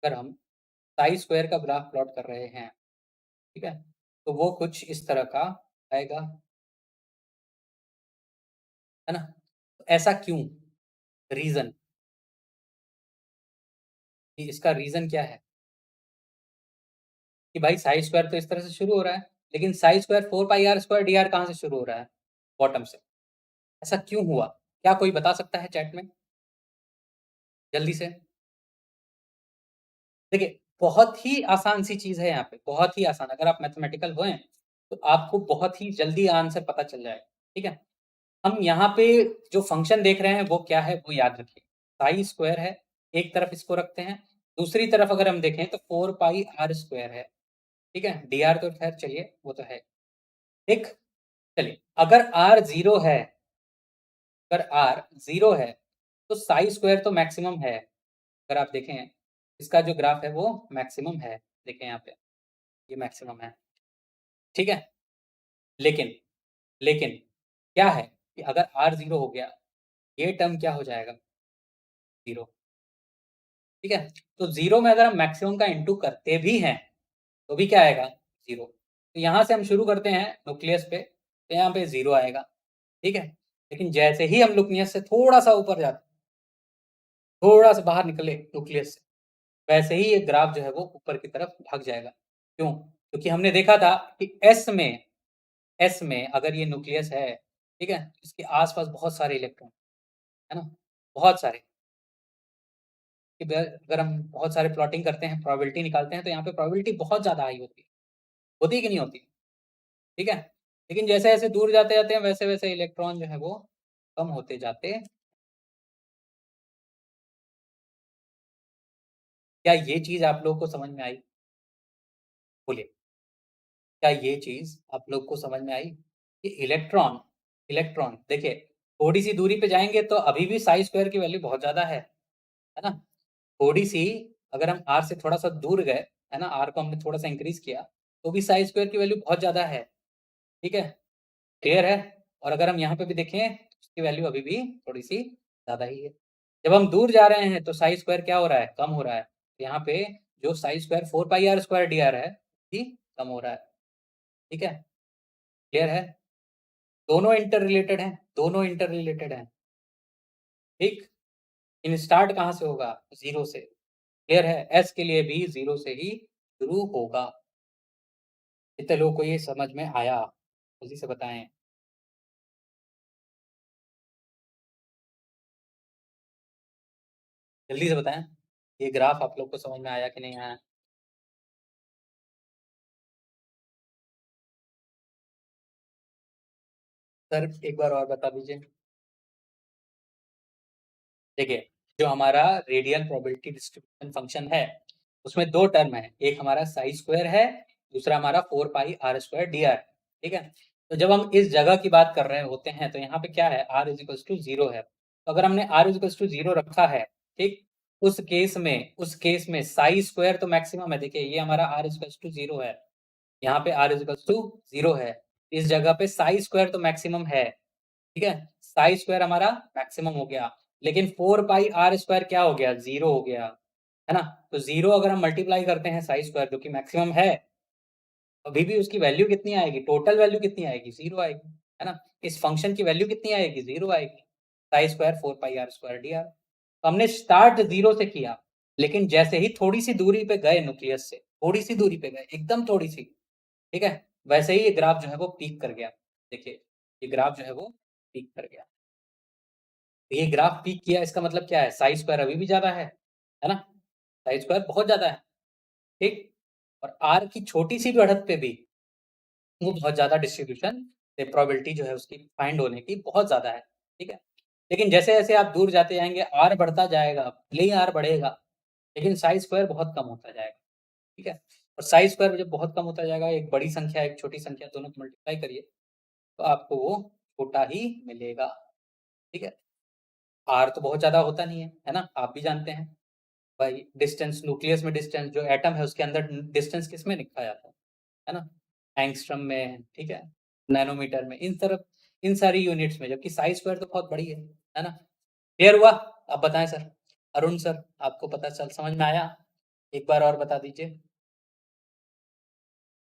Speaker 1: अगर हम साई स्क्वायर का ग्राफ प्लॉट कर रहे हैं, ठीक है, तो वो कुछ इस तरह का आएगा, है ना। तो ऐसा क्यों, रीजन, कि इसका रीजन क्या है, कि भाई साई स्क्वायर तो इस तरह से शुरू हो रहा है, लेकिन psi square 4 pi r square d r कहाँ से शुरू हो रहा है, बॉटम से। ऐसा क्यों हुआ, क्या कोई बता सकता है चैट में, जल्दी से। देखिए, बहुत ही आसान सी चीज़ है यहाँ पे, बहुत ही आसान, अगर आप मैथमेटिकल होएँ, तो आपको बहुत ही जल्दी आंसर पता चल जाएगा, ठीक है। हम यहाँ पे जो फंक्शन देख रहे हैं वो क्या है, वो याद रखिए, साई स्क्वायर है, एक तरफ इसको रखते हैं, दूसरी तरफ अगर हम देखें तो 4 पाई आर स्क्वायर है, ठीक है। डी आर तो खैर चलिए वो तो है, ठीक। चलिए, अगर आर 0 है, अगर आर 0 है, तो साई स्क्वायर तो मैक्सिमम है। अगर आप देखें, इसका जो ग्राफ है वो मैक्सिमम है, देखें यहाँ पे, ये मैक्सिमम है, ठीक है। लेकिन लेकिन क्या है कि अगर आर 0 हो गया, ये टर्म क्या हो जाएगा, 0, ठीक है। तो 0 में अगर हम मैक्सिमम का इंटू करते भी हैं, तो भी क्या आएगा, 0। तो यहाँ से हम शुरू करते हैं न्यूक्लियस पे, तो यहाँ पे 0 आएगा, ठीक है। लेकिन जैसे ही हम न्यूक्लियस से थोड़ा-सा ऊपर जाते, थोड़ा-सा बाहर निकले न्यूक्लियस से, वैसे ही ये ग्राफ जो है वो ऊपर की तरफ भाग जाएगा। क्यों? क्योंकि हमने देखा था कि एस में अगर ये न्यूक्लियस है, ठीक है, इसके आसपास बहुत सारे इलेक्ट्रॉन, है ना, बहुत सारे। कि अगर हम बहुत सारे प्लॉटिंग करते हैं, प्रोबेबिलिटी निकालते हैं, तो यहाँ पे प्रोबेबिलिटी बहुत ज़्यादा हाई होती है कि नहीं होती? ठीक है, लेकिन जैसे जैसे दूर जाते जाते हैं वैसे वैसे इलेक्ट्रॉन जो है वो कम होते जाते। क्या ये चीज आप लोगों को समझ में आई? बोलिए, क्या ये चीज आप लोग को समझ में आई कि इलेक्ट्रॉन इलेक्ट्रॉन देखिए, थोड़ी सी दूरी पे जाएंगे तो अभी भी साई स्क्वायर की वैल्यू बहुत ज्यादा है ना। थोड़ी सी, अगर हम आर से थोड़ा सा दूर गए, है ना, आर को हमने थोड़ा सा इंक्रीज किया, तो भी साई स्क्वायर की वैल्यू बहुत ज्यादा है। ठीक है, क्लियर है। और अगर हम यहाँ पे भी देखें, उसकी वैल्यू अभी भी थोड़ी सी ज्यादा ही है। जब हम दूर जा रहे हैं तो साई स्क्वायर क्या हो रहा है? कम हो रहा है। यहाँ पे जो Sai square 4 pi r square d are है, ये कम हो रहा है। ठीक है, क्लियर है। दोनों इंटर रिलेटेड हैं, दोनों इंटर रिलेटेड हैं। ठीक, इन स्टार्ट कहाँ से होगा? जीरो से। क्लियर है, एस के लिए भी जीरो से ही शुरू होगा। कितने लोगों को ये समझ में आया? जल्दी से बताएं। जल्दी से बताएं, ये ग्राफ आप लोग को समझ में आया कि नहीं आया? सर एक बार और बता दीजिए। देखिए, जो हमारा रेडियल प्रोबेबिलिटी डिस्ट्रीब्यूशन फंक्शन है, उसमें दो टर्म है, एक हमारा साई स्क्वायर है, दूसरा हमारा 4 पाई r स्क्वायर डी आर। ठीक है, तो जब हम इस जगह की बात कर रहे होते हैं तो यहाँ पे क्या है? r इजिकल्स टू जीरो है। तो अगर हमने r इजिकल्स टू जीरो रखा है, ठीक, उस केस में साई स्क्वायर तो मैक्सिमम है। देखिए, ये हमारा r इजिकल्स टू जीरो है, यहाँ पे r इजिकल्स टू जीरो है, इस जगह पे साई स्क्वायर तो मैक्सिमम है। ठीक है, साई स्क्वायर हमारा मैक्सिमम हो गया, लेकिन 4 पाई r स्क्वायर क्या हो गया? जीरो हो गया, है ना। तो जीरो अगर हम मल्टीप्लाई करते हैं साई स्क्वायर जो कि मैक्सिमम है, अभी भी उसकी वैल्यू कितनी आएगी? टोटल वैल्यू कितनी आएगी? जीरो आएगी, है ना। इस फंक्शन की वैल्यू कितनी आएगी? जीरो आएगी। Sai square 4 pi r square d are. तो हमने स्टार्ट जीरो से किया, लेकिन जैसे ही थोड़ी सी दूरी पे गए न्यूक्लियस से, थोड़ी सी दूरी पे गए, एकदम थोड़ी सी, ठीक है, वैसे ही ये ग्राफ जो है वो पीक कर गया। देखिए, ये ग्राफ जो है वो पीक कर गया। ये ग्राफ पीक किया, इसका मतलब क्या है? साई स्क्वायर अभी भी ज्यादा है ना, साई स्क्वायर बहुत ज्यादा है। ठीक, और आर की छोटी सी बढ़त पे भी वो बहुत ज्यादा डिस्ट्रीब्यूशन, प्रोबेबिलिटी जो है उसकी फाइंड होने की बहुत ज्यादा है। ठीक है, लेकिन जैसे जैसे आप दूर जाते जाएंगे आर बढ़ता जाएगा, भले ही आर बढ़ेगा, लेकिन साई स्क्वायर बहुत कम होता जाएगा। ठीक है, और साई स्क्वायर जब बहुत कम होता जाएगा, एक बड़ी संख्या एक छोटी संख्या दोनों को मल्टीप्लाई करिए तो आपको वो छोटा ही मिलेगा। ठीक है, आर तो बहुत ज्यादा होता नहीं है ना, आप भी जानते हैं भाई। डिस्टेंस, न्यूक्लियस में डिस्टेंस, जो एटम है उसके अंदर डिस्टेंस किस में लिखा जाता है ना? एंगस्ट्रम में, ठीक है, नैनोमीटर में, इन तरफ, इन सारी यूनिट्स में, जबकि साई स्क्वायर तो बहुत बड़ी है ना। क्लियर हुआ? आप बताएं सर। अरुण सर, आपको पता चल समझ में आया? एक बार और बता दीजिए।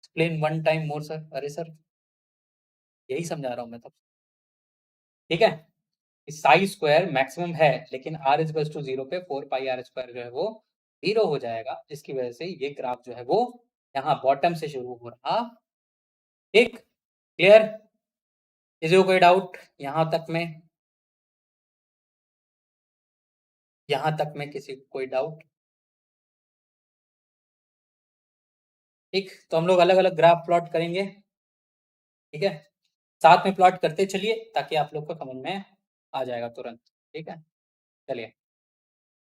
Speaker 1: Explain one time more sir. अरे सर, यही समझा रहा हूँ मैं तब। ठीक है, साई स्क्वायर मैक्सिमम है, लेकिन आर इज टू जीरो पे 4 पाई r स्क्वायर जो है वो जीरो हो जाएगा, जिसकी वजह से ये ग्राफ जो है वो यहाँ बॉटम से शुरू हो रहा। ठीक, क्लियर? किसी को कोई डाउट यहाँ तक में? यहाँ तक में किसी को कोई डाउट? ठीक, तो हम लोग अलग अलग ग्राफ प्लॉट करेंगे। ठीक है, साथ में प्लॉट करते चलिए ताकि आप लोग को समझ में आ जाएगा तुरंत। ठीक है, चलिए।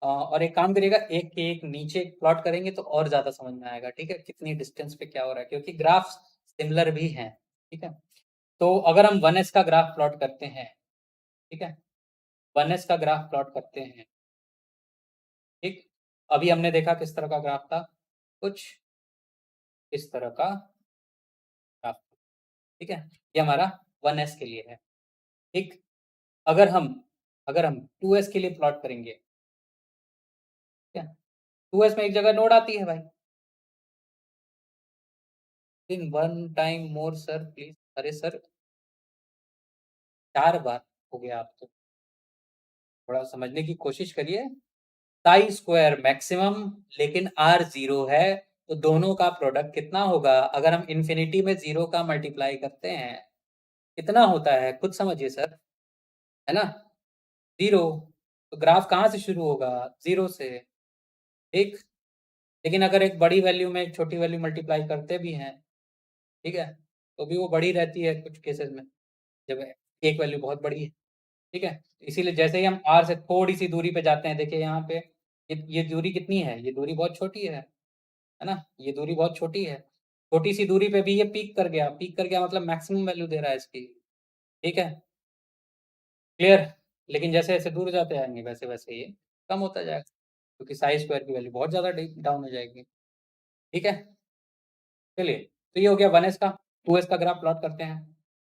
Speaker 1: और एक काम करिएगा, एक के एक नीचे प्लॉट करेंगे तो और ज्यादा समझ में आएगा। ठीक है, कितनी डिस्टेंस पे क्या हो रहा है, क्योंकि ग्राफ सिमिलर भी हैं। ठीक है, तो अगर हम 1s का ग्राफ प्लॉट करते हैं, ठीक है, 1s का ग्राफ प्लॉट करते हैं, ठीक, अभी हमने देखा किस तरह का ग्राफ था, कुछ इस तरह का ग्राफ। ठीक है, ये हमारा 1s के लिए है। ठीक, अगर हम अगर हम 2s के लिए प्लॉट करेंगे, ठीक है, 2s में एक जगह नोड आती है भाई। In one time more sir please. अरे सर, 4 बार हो गया, आप तो थोड़ा समझने की कोशिश करिए। साई स्क्वायर मैक्सिमम, लेकिन आर जीरो है, तो दोनों का प्रोडक्ट कितना होगा? अगर हम इन्फिनिटी में 0 का मल्टीप्लाई करते हैं, कितना होता है? खुद समझिए सर, है ना? 0। तो ग्राफ कहाँ से शुरू होगा? 0 से, ठीक? लेकिन अगर एक बड़ी वैल्यू में एक छोटी वैल्यू मल्टीप्लाई करते भी हैं, ठीक है? तो भी वो बड़ी रहती है कुछ केसेज़ में, जब एक वैल्यू बहुत बड़ी है, ठीक है? इसीलिए जैसे ही हम r से थोड़ी-सी दूरी पे जाते हैं, देखिए यहाँ पे ये दूरी कितनी है? ये दूरी बहुत छोटी है ना? ये दूरी बहुत छोटी है। छोटी-सी दूरी पे भी ये पीक कर गया मतलब मैक्सिमम वैल्यू दे रहा है इसकी, ठीक है? क्लियर? लेकिन जैसे-जैसे दूर जाते जाएँगे वैसे-वैसे ये कम होता जाएगा, क्योंकि साई स्क्वायर की वैल्यू बहुत ज़्यादा डी डाउन हो जाएगी, ठीक है? चलिए, तो ये हो गया 1s का, 2s का ग्राफ प्लॉट करते हैं।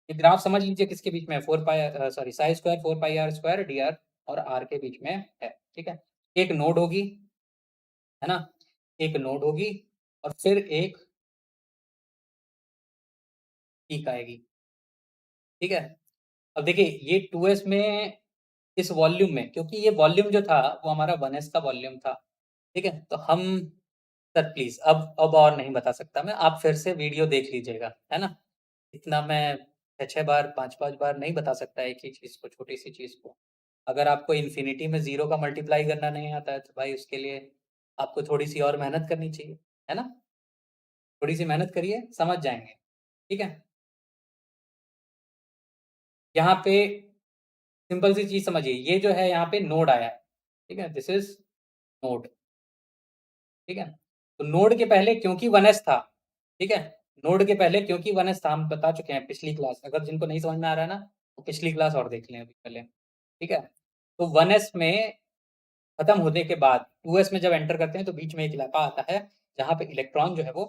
Speaker 1: ये ग्राफ समझ लीजिए किसके बीच में है, 4 पाई सॉरी साई स्क्वायर 4 पाई r स्क्वायर dr और r के बीच में है, ठीक है? एक नोड होगी, है ना? एक नोड होगी और फिर एक पीक आएगी, ठीक है? अब देखिए ये 2s में इस वॉल्यूम में, क्योंकि ये वॉल्यूम जो था वो हमारा 1s का वॉल्यूम था, ठीक है? तो हम सर प्लीज़ अब और नहीं बता सकता मैं, आप फिर से वीडियो देख लीजिएगा, है ना? इतना मैं 6-6 बार, 5-5 बार नहीं बता सकता एक ही चीज़ को, छोटी-सी चीज़ को। अगर आपको इन्फिनिटी में 0 का मल्टीप्लाई करना नहीं आता है, तो भाई उसके लिए आपको थोड़ी-सी और मेहनत करनी चाहिए, है ना? थोड़ी-सी मेहनत करिए, समझ जाएँगे, ठीक है? यहाँ पे सिंपल सी चीज़ समझिए, ये जो है यहाँ पे नोड आया है, ठीक है? दिस इज़ नोड, ठीक है? तो नोड के पहले क्योंकि 1s था, ठीक है? नोड के पहले क्योंकि 1s था, हम बता चुके हैं पिछली क्लास, अगर जिनको नहीं समझ में आ रहा है ना, तो पिछली क्लास और देख लें अभी पहले, ठीक है? तो 1s में खत्म होने के बाद 2s में जब एंटर करते हैं, तो बीच में एक इलाका आता है, जहाँ पे इलेक्ट्रॉन जो है वो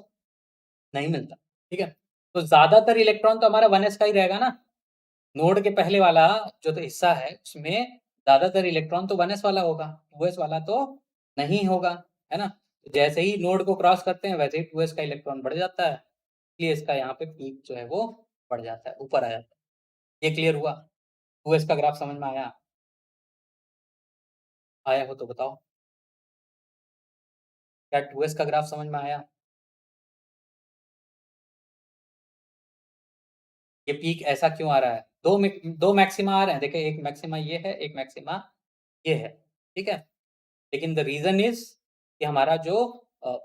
Speaker 1: नहीं मिलता, ठीक है? तो ज़्यादातर इलेक्ट्रॉन तो हमारा 1s का ही रहेगा ना, नोड के पहले वाला जो तो हिस्सा है, उसमें ज़्यादातर इलेक्ट्रॉन तो 1s वाला होगा, 2s वाला तो नहीं होगा, है ना? तो जैसे ही नोड को क्रॉस करते हैं, वैसे ही 2s का इलेक्ट्रॉन बढ़ जाता है, इसलिए इसका यहाँ पे पीक जो है वो बढ़ जाता है, ऊपर आ जाता है। ये क्लियर हुआ? 2s का ग्राफ समझ में आया? आया हो तो बताओ? क्या 2s का ग्राफ समझ में आया? ये पीक ऐसा क्यों आ रहा है? 2 मैक्सिमा आ रहे हैं, देखिए एक मैक्सिमा ये है, एक मैक्सिमा ये है, ठीक है? लेकिन द रीज़न इज़ कि हमारा जो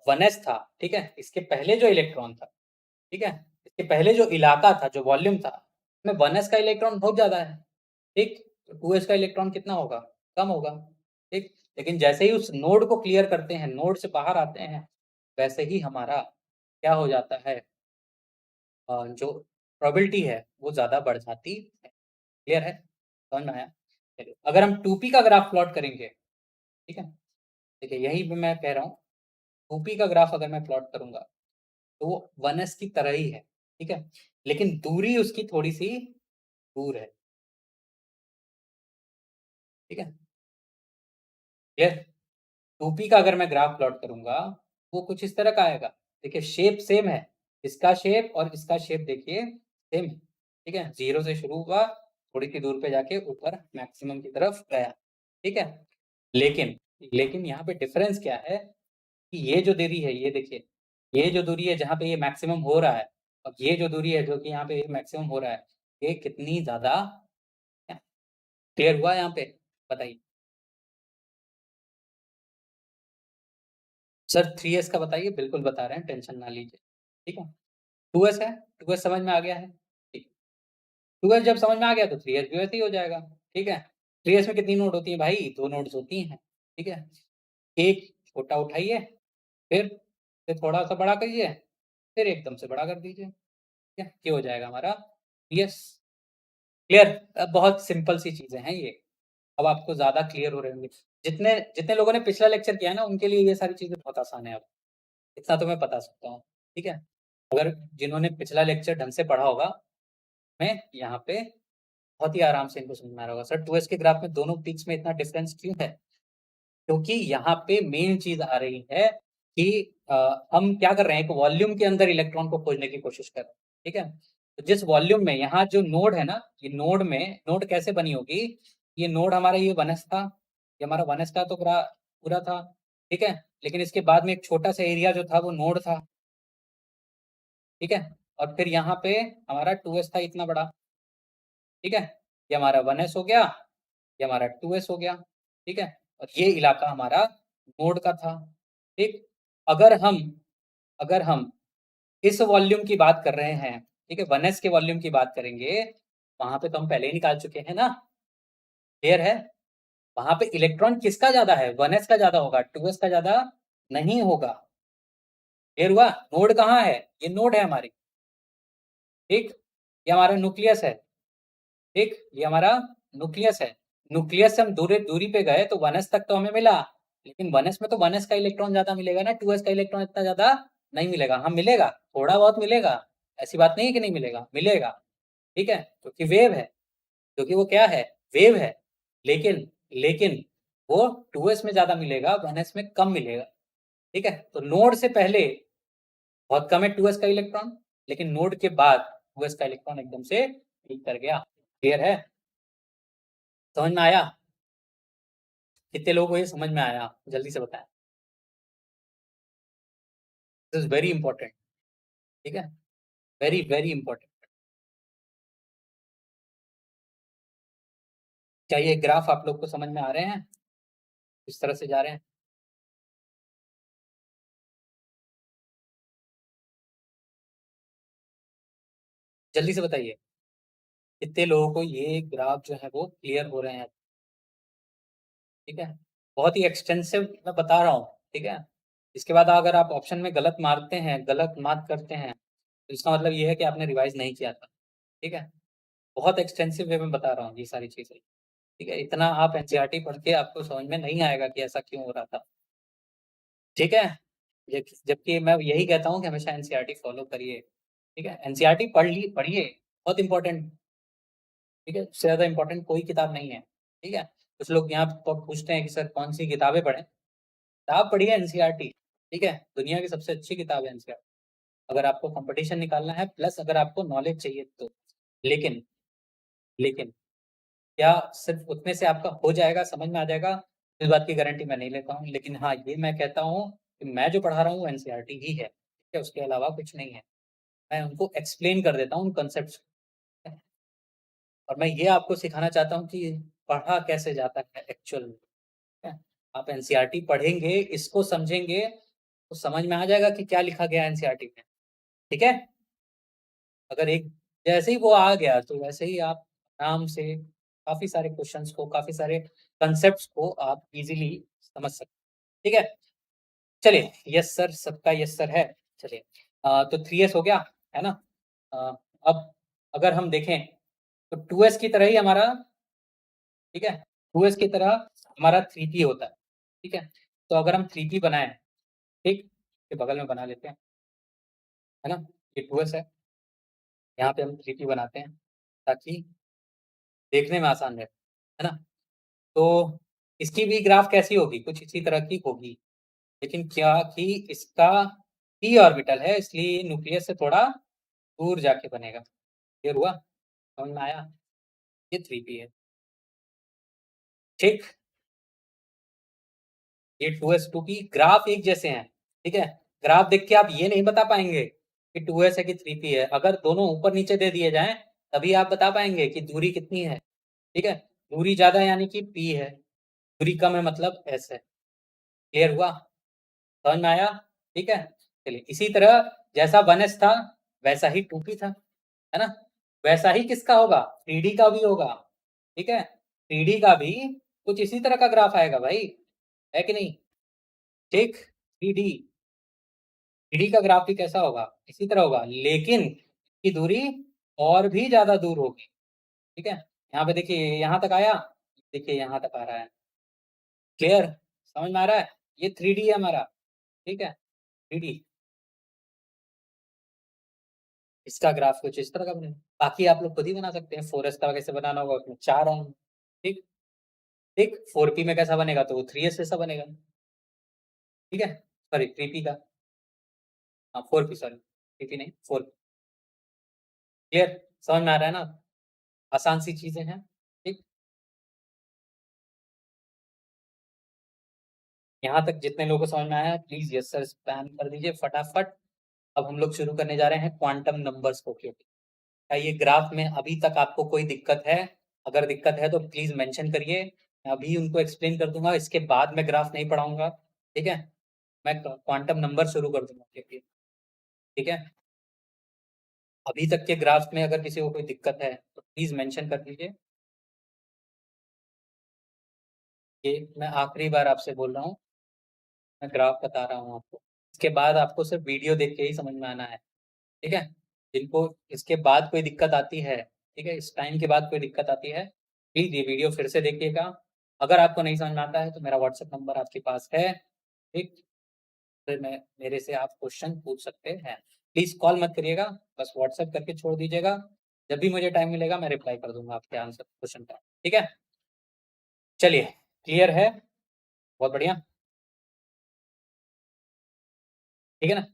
Speaker 1: 1s था, ठीक है? इसके पहले जो इलेक्ट्रॉन था, ठीक है? इसके पहले जो इलाका था, जो वॉल्यूम था, उसमें 1s का इलेक्ट्रॉन बहुत ज़्यादा है, ठीक? तो 2s का इलेक्ट्रॉन कितना होगा? कम होगा, ठीक? लेकिन जैसे ही उस नोड को क्लियर करते हैं, नोड से बाहर आते हैं, वैसे ही हमारा क्या हो जाता है, जो प्रोबेबिलिटी है, वो ज़्यादा बढ़ जाती है। क्लियर है? समझ में आया? चलिए, अगर हम 2p का ग्राफ प्लॉट करेंगे, ठीक है? देखिए यही पे मैं कह रहा हूँ, 2p का ग्राफ अगर मैं प्लॉट करूँगा, तो वो 1s की तरह ही है, ठीक है? लेकिन दूरी उसकी थोड़ी-सी दूर है, ठीक है? क्लियर? 2p का अगर मैं ग्राफ प्लॉट करूँगा, वो कुछ इस तरह का आएगा। देखिए शेप सेम है, इसका शेप और इसका शेप देखिए सेम है, ठीक है? 0 से शुरू हुआ, थोड़ी-सी दूर पे जाके ऊपर मैक्सिमम की तरफ गया, ठीक है? लेकिन लेकिन यहाँ पे डिफरेंस क्या है कि ये जो दूरी है, ये देखिए, ये जो दूरी है जहाँ पे ये मैक्सिमम हो रहा है, और ये जो दूरी है जो कि यहाँ पे ये मैक्सिमम हो रहा है, ये कितनी ज़्यादा है? क्लियर हुआ यहाँ पे? बताइए। सर 3s का बताइए, बिल्कुल बता रहे हैं, टेंशन ना लीजिए, ठीक है? 2s है, 2s समझ में आ गया है, ठीक। 2s जब समझ में आ गया तो 3s भी वैसे ही हो जाएगा, ठीक है? 3s में कितनी नोड होती है भाई? 2 नोड्स होती हैं, ठीक है? एक छोटा उठाइए, फिर थोड़ा-सा बड़ा करिए, फिर एकदम से बड़ा कर दीजिए, ठीक है? ये हो जाएगा हमारा 3s। क्लियर? बहुत सिंपल सी चीज़ें हैं ये, अब आपको ज़्यादा क्लियर हो रहे होंगे। जितने जितने लोगों ने पिछला लेक्चर किया है ना, उनके लिए ये सारी चीज़ें बहुत आसान है अब, इतना तो मैं बता सकता हूँ, ठीक है? अगर जिन्होंने पिछला लेक्चर ढंग से पढ़ा होगा, मैं यहाँ पे बहुत ही आराम से इनको समझ में आ रहा होगा। सर 2s के ग्राफ में दोनों पीक्स में इतना डिफरेंस क्यों है? क्योंकि यहाँ पे मेन चीज़ आ रही है कि हम क्या कर रहे हैं, एक वॉल्यूम के अंदर इलेक्ट्रॉन को खोजने की कोशिश कर रहे हैं, ठीक है? तो जिस वॉल्यूम में यहाँ जो नोड है ना, ये नोड कैसे बनी होगी? ये नोड हमारा ये 1s था, ये हमारा 1s का तो पूरा पूरा था, ठीक है, लेकिन इसके बाद में एक छोटा सा एरिया जो था वो नोड था, ठीक है, और फिर यहाँ पे हमारा 2s था इतना बड़ा, ठीक है, ये हमारा 1s हो गया, ये हमारा 2s हो गया, ठीक है, और ये इलाका हमारा नोड का था, ठीक। अगर हम इस वॉल्यूम की बात कर रहे हैं, ठीक है, 1s के वॉल्यूम की बात करेंगे, वहां पे तो हम पहले ही निकाल चुके हैं ना, क्लियर है। वहां पे इलेक्ट्रॉन किसका ज्यादा है, 1s का ज्यादा होगा, 2s का ज्यादा नहीं होगा, क्लियर हुआ। नोड कहाँ है, ये नोड है हमारी, ठीक, ये हमारा न्यूक्लियस है, ठीक, ये हमारा न्यूक्लियस है। न्यूक्लियस से हम दूरी पे गए तो 1s तक तो हमें मिला, लेकिन 1s में तो 1s का इलेक्ट्रॉन ज्यादा मिलेगा ना, 2s का इलेक्ट्रॉन इतना ज्यादा नहीं मिलेगा। हाँ मिलेगा, थोड़ा बहुत मिलेगा, ऐसी बात नहीं है कि नहीं मिलेगा, मिलेगा, ठीक है, क्योंकि वेव है, क्योंकि वो क्या है, वेव है, लेकिन लेकिन वो 2s में ज्यादा मिलेगा, 1s में कम मिलेगा, ठीक है। तो नोड से पहले बहुत कम है 2s का इलेक्ट्रॉन, लेकिन नोड के बाद 2s का इलेक्ट्रॉन एकदम से पीक कर गया, क्लियर है, समझ में आया। कितने लोगों को ये समझ में आया, जल्दी से बताएं, दिस इज वेरी इंपॉर्टेंट, ठीक है, वेरी वेरी इंपॉर्टेंट। क्या ये ग्राफ आप लोग को समझ में आ रहे हैं, किस तरह से जा रहे हैं। जल्दी से बताइए, कितने लोगों को ये ग्राफ जो है वो क्लियर हो रहे हैं, ठीक है। बहुत ही एक्सटेंसिव मैं बता रहा हूँ, ठीक है। इसके बाद अगर आप ऑप्शन में गलत मारते हैं, गलत मार्क करते हैं, तो इसका मतलब ये है कि आपने रिवाइज नहीं किया था, ठीक है। बहुत एक्सटेंसिव वे में बता रहा हूँ ये सारी चीजें, ठीक है। इतना आप एनसीईआरटी पढ़ के आपको समझ में नहीं आएगा कि ऐसा क्यों हो रहा था, ठीक है। जबकि मैं यही कहता हूँ कि हमेशा एनसीईआरटी फॉलो करिए, ठीक है। एनसीईआरटी पढ़िए, बहुत इंपॉर्टेंट, ठीक है, उससे ज्यादा इंपॉर्टेंट कोई किताब नहीं है, ठीक है। कुछ लोग यहाँ पर पूछते हैं कि सर कौन सी किताबें पढ़ें, किताब पढ़िए एनसीईआरटी, ठीक है, दुनिया की सबसे अच्छी किताब है एनसीईआरटी, अगर आपको कंपटीशन निकालना है, प्लस अगर आपको नॉलेज चाहिए तो। लेकिन लेकिन क्या सिर्फ उतने से आपका हो जाएगा, समझ में आ जाएगा, इस बात की गारंटी मैं नहीं लेता हूँ, लेकिन हाँ ये मैं कहता हूँ कि मैं जो पढ़ा रहा हूँ एनसीईआरटी ही है, ठीक है, उसके अलावा कुछ नहीं है। मैं उनको एक्सप्लेन कर देता हूँ उन कॉन्सेप्ट्स, और मैं ये आपको सिखाना चाहता हूँ कि पढ़ा कैसे जाता है एक्चुअल में, ठीक है? आप एनसीईआरटी पढ़ेंगे, इसको समझेंगे, तो समझ में आ जाएगा कि क्या लिखा गया है एनसीईआरटी में, ठीक है। अगर एक जैसे ही वो आ गया तो वैसे ही आप आराम से काफी सारे क्वेश्चंस को, काफी सारे कंसेप्ट्स को आप इजीली समझ सकते हैं, ठीक है। चलिए, यस सर, सबका यस सर है। चलिए, तो 3s हो गया, है ना। अ, अब अगर हम देखें तो 2s की तरह ही हमारा, ठीक है, 2s की तरह हमारा 3p होता है, ठीक है। तो अगर हम 3p बनाएं, ठीक, के बगल में बना लेते हैं, है ना, ये 2s है, यहाँ पे हम 3p बनाते हैं ताकि देखने में आसान रहे, है ना। तो इसकी भी ग्राफ कैसी होगी, कुछ इसी तरह की होगी, लेकिन क्या कि इसका p ऑर्बिटल है, इसलिए न्यूक्लियस से थोड़ा दूर जाके बनेगा, क्लियर हुआ, समझ में आया। ये 3p है, ठीक, ये 2s 2p ग्राफ एक जैसे हैं, ठीक है। ग्राफ देख के आप ये नहीं बता पाएंगे कि 2s है कि 3p है, अगर दोनों ऊपर नीचे दे दिए जाएं तभी आप बता पाएंगे कि दूरी कितनी है, ठीक है। दूरी ज्यादा यानी कि p है, दूरी कम है मतलब s है, क्लियर हुआ, समझ में आया, ठीक है। चलिए, इसी तरह जैसा 1s था वैसा ही 2p था, है ना, वैसा ही किसका होगा, 3d का भी होगा, ठीक है। 3d का भी कुछ इसी तरह का ग्राफ आएगा भाई, है कि नहीं, ठीक। 3d, 3D का ग्राफ भी कैसा होगा, इसी तरह होगा, लेकिन इसकी दूरी और भी ज्यादा दूर होगी, ठीक है। यहाँ पे देखिए, यहाँ तक आया, देखिए यहाँ तक आ रहा है, क्लियर, समझ में आ रहा है। ये 3D है हमारा, ठीक है, 3D, इसका ग्राफ कुछ इस तरह का बनेगा, बाकी आप लोग खुद ही बना सकते हैं, 4s का कैसे बनाना होगा, उसमें 4 आएंगे, ठीक, ठीक, 4p में कैसा बनेगा तो वो 3s जैसा बनेगा, ठीक है, सॉरी 3p का, हाँ 4p, सॉरी 3p नहीं 4p, क्लियर, समझ में आ रहा है ना, आसान सी चीजें हैं, ठीक। यहाँ तक जितने लोगों को समझ में आया प्लीज यस सर स्पैम कर दीजिए फटाफट। अब हम लोग शुरू करने जा रहे हैं क्वांटम नंबर्स को। क्योंकि क्या ये ग्राफ में अभी तक आपको कोई दिक्कत है? अगर दिक्कत है तो प्लीज मेंशन करिए, मैं अभी उनको एक्सप्लेन कर दूंगा, इसके बाद मैं ग्राफ नहीं पढ़ाऊंगा। ठीक है, मैं क्वांटम नंबर शुरू कर दूंगा। ठीक है, अभी तक के ग्राफ में अगर किसी को कोई दिक्कत है तो प्लीज मेंशन कर दीजिए। ये मैं आखिरी बार आपसे बोल रहा हूँ, मैं ग्राफ बता रहा हूँ आपको, इसके बाद आपको सिर्फ वीडियो देख के ही समझ में आना है। ठीक है, जिनको इसके बाद कोई दिक्कत आती है, ठीक है, इस टाइम के बाद कोई दिक्कत आती है, प्लीज ये वीडियो फिर से देखिएगा। अगर आपको नहीं समझ में आता है तो मेरा व्हाट्सएप नंबर आपके पास है, ठीक, फिर मैं मेरे से आप क्वेश्चन पूछ सकते हैं। प्लीज कॉल मत करिएगा, बस व्हाट्सएप करके छोड़ दीजिएगा, जब भी मुझे टाइम मिलेगा मैं रिप्लाई कर दूंगा आपके आंसर क्वेश्चन का। ठीक है, चलिए, क्लियर है? बहुत बढ़िया। ठीक है ना,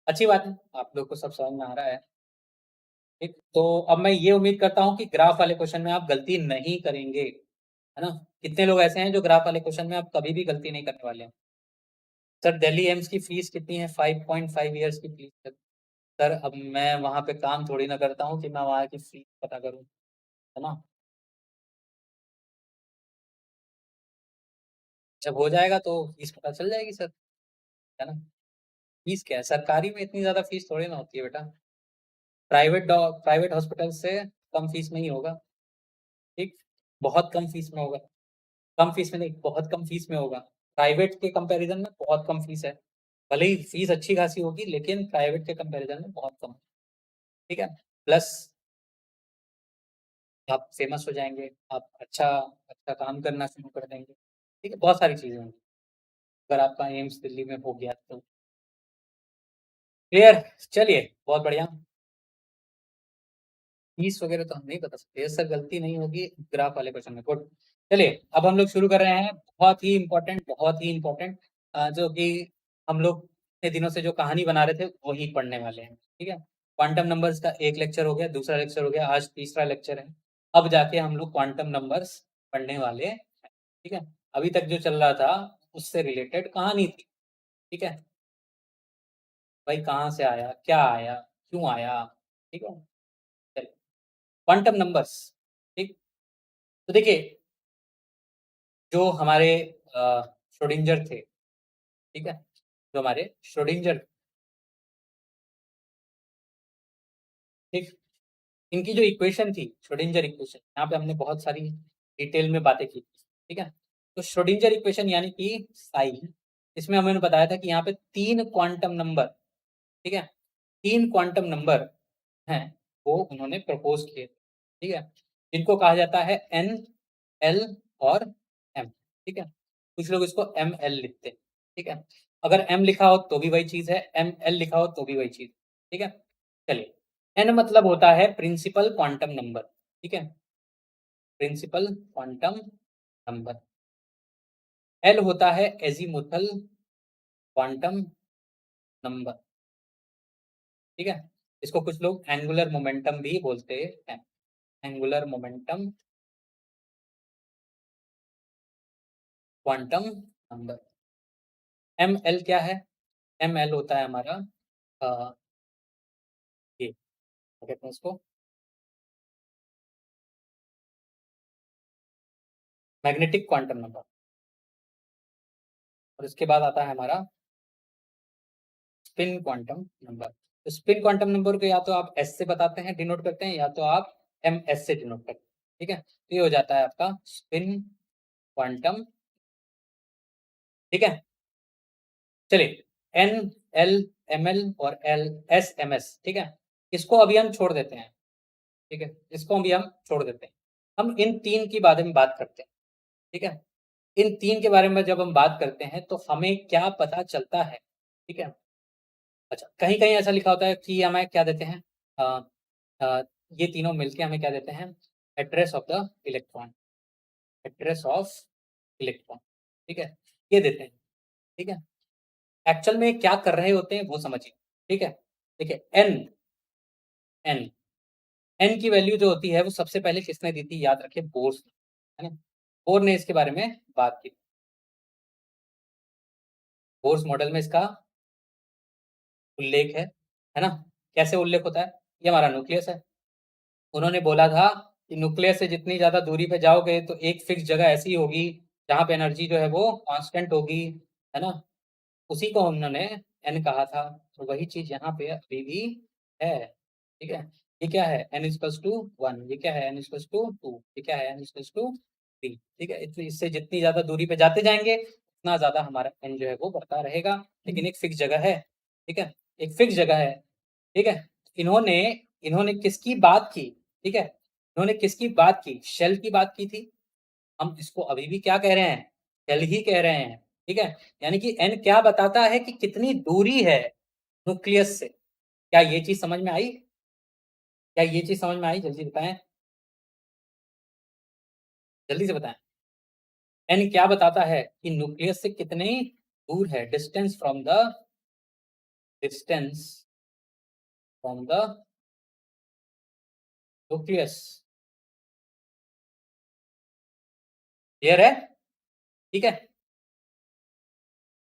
Speaker 1: अच्छी बात है, आप लोग को सब समझ में आ रहा है। ठीक, तो अब मैं ये उम्मीद करता हूँ कि ग्राफ वाले क्वेश्चन में आप गलती नहीं करेंगे, है ना? कितने लोग ऐसे हैं जो ग्राफ वाले क्वेश्चन में आप कभी भी गलती नहीं करने वाले हैं? सर दिल्ली एम्स की फीस कितनी है? 5.5 ईयर्स की फीस है। सर अब मैं वहाँ पे काम थोड़ी ना करता हूँ कि मैं वहाँ की फीस पता करूँ, है ना? जब हो जाएगा तो फीस पता चल जाएगी सर, है ना? फीस क्या है, सरकारी में इतनी ज्यादा फीस थोड़ी ना होती है बेटा, प्राइवेट हॉस्पिटल से कम फीस में ही होगा। ठीक, बहुत कम फीस में होगा, कम फीस में नहीं, बहुत कम फीस में होगा। प्राइवेट के कंपैरिजन में बहुत कम फीस है, भले ही फीस अच्छी खासी होगी लेकिन प्राइवेट के कंपैरिजन में बहुत कम। ठीक है, प्लस आप फेमस हो जाएंगे, आप अच्छा अच्छा काम करना शुरू कर देंगे। ठीक है, बहुत सारी चीजें होंगी अगर आपका एम्स दिल्ली में हो गया तो। क्लियर? चलिए, बहुत बढ़िया। फीस वगैरह तो हम नहीं बता सकते सर, गलती नहीं होगी ग्राफ वाले क्वेश्चन में। गुड, चलिए अब हम लोग शुरू कर रहे हैं, बहुत ही इंपॉर्टेंट, बहुत ही इंपॉर्टेंट, जो कि हम लोग इतने दिनों से जो कहानी बना रहे थे वही पढ़ने वाले हैं। ठीक है, क्वांटम नंबर्स का एक लेक्चर हो गया, दूसरा लेक्चर हो गया, आज तीसरा लेक्चर है। अब जाके हम लोग क्वांटम नंबर्स पढ़ने वाले हैं। ठीक है, अभी तक जो चल रहा था उससे रिलेटेड कहानी थी। ठीक है भाई, कहाँ से आया, क्या आया, क्यों आया? ठीक है, चलिए, क्वांटम नंबर्स। ठीक, तो देखिए, जो हमारे श्रोडिंगर थे, ठीक है, जो हमारे श्रोडिंगर, ठीक, इनकी जो इक्वेशन थी श्रोडिंगर इक्वेशन, यहाँ पे हमने बहुत सारी डिटेल में बातें की। ठीक है, तो श्रोडिंगर इक्वेशन यानी कि साई, इसमें हमने बताया था कि यहाँ पे तीन क्वांटम नंबर, ठीक है, तीन क्वांटम नंबर हैं, वो उन्होंने प्रपोज किए। ठीक है, जिनको कहा जाता है एन, एल और एम। ठीक है, कुछ लोग इसको एम एल लिखते हैं। ठीक है, अगर एम लिखा हो तो भी वही चीज है, एम एल लिखा हो तो भी वही चीज। ठीक है, चलिए, एन मतलब होता है प्रिंसिपल क्वांटम नंबर। ठीक है, प्रिंसिपल क्वांटम नंबर। एल होता है एजीमुथल क्वांटम नंबर। ठीक है, इसको कुछ लोग एंगुलर मोमेंटम भी बोलते हैं, angular momentum quantum number. M l क्या है? एम एल होता है हमारा ये क्या कहते हैं इसको, मैग्नेटिक क्वांटम नंबर। और इसके बाद आता है हमारा स्पिन क्वांटम नंबर। तो स्पिन क्वांटम नंबर को या तो आप एस से बताते हैं, डिनोट करते हैं, या तो आप एम एस से डिनोट करते हैं। ठीक है, तो ये हो जाता है आपका स्पिन क्वांटम। ठीक है, चलिए, एन, एल, एम एल और एल, एस, एम एस। ठीक है, इसको अभी हम छोड़ देते हैं। ठीक है, इसको अभी हम छोड़ देते हैं, हम इन तीन के बारे में बात करते हैं। ठीक है, इन तीन के बारे में जब हम बात करते हैं तो हमें क्या पता चलता है? ठीक है, अच्छा, कहीं कहीं ऐसा लिखा होता है कि हमें क्या देते हैं, अ, अ, ये तीनों मिलके हमें क्या देते हैं, address of the electron, address of electron. ठीक है, ये देते हैं। ठीक है, एक्चुअल में क्या कर रहे होते हैं वो समझिए। ठीक है, देखिए, एन, एन, एन की वैल्यू जो होती है वो सबसे पहले किसने दी थी, याद रखिए, बोर्स, है ना? बोर ने इसके बारे में बात की। बोर्स मॉडल में इसका उल्लेख है ना? कैसे उल्लेख होता है? ये हमारा न्यूक्लियस है। उन्होंने बोला था कि न्यूक्लियस से जितनी ज़्यादा दूरी पे जाओगे तो एक फिक्स जगह ऐसी होगी जहाँ पे एनर्जी जो है वो कांस्टेंट होगी, है ना? उसी को उन्होंने एन कहा था। तो वही चीज़ यहाँ पे अभी भी है, ठीक है? ये क्या है? n इक्वल्स टू 1, ये क्या है? n इक्वल्स टू 2, ये क्या है? n इक्वल्स टू 3, ठीक है? इससे जितनी ज़्यादा दूरी पे जाते जाएंगे उतना ज़्यादा हमारा n जो है वो बढ़ता रहेगा, लेकिन एक फिक्स जगह है, ठीक है? एक फिक्स जगह है, ठीक है? इन्होंने इन्होंने किसकी बात की, ठीक है? इन्होंने किसकी बात की? शेल की बात की थी। हम इसको अभी भी क्या कह रहे हैं? शेल ही कह रहे हैं, ठीक है? यानी कि n क्या बताता है कि कितनी दूरी है न्यूक्लियस से। क्या ये चीज़ समझ में आई? क्या ये चीज़ समझ में आई? जल्दी बताएँ। जल्दी से बताएँ। n क्या बताता है कि न्यूक्लियस से कितनी दूर है? Distance from the nucleus. Clear है? ठीक है?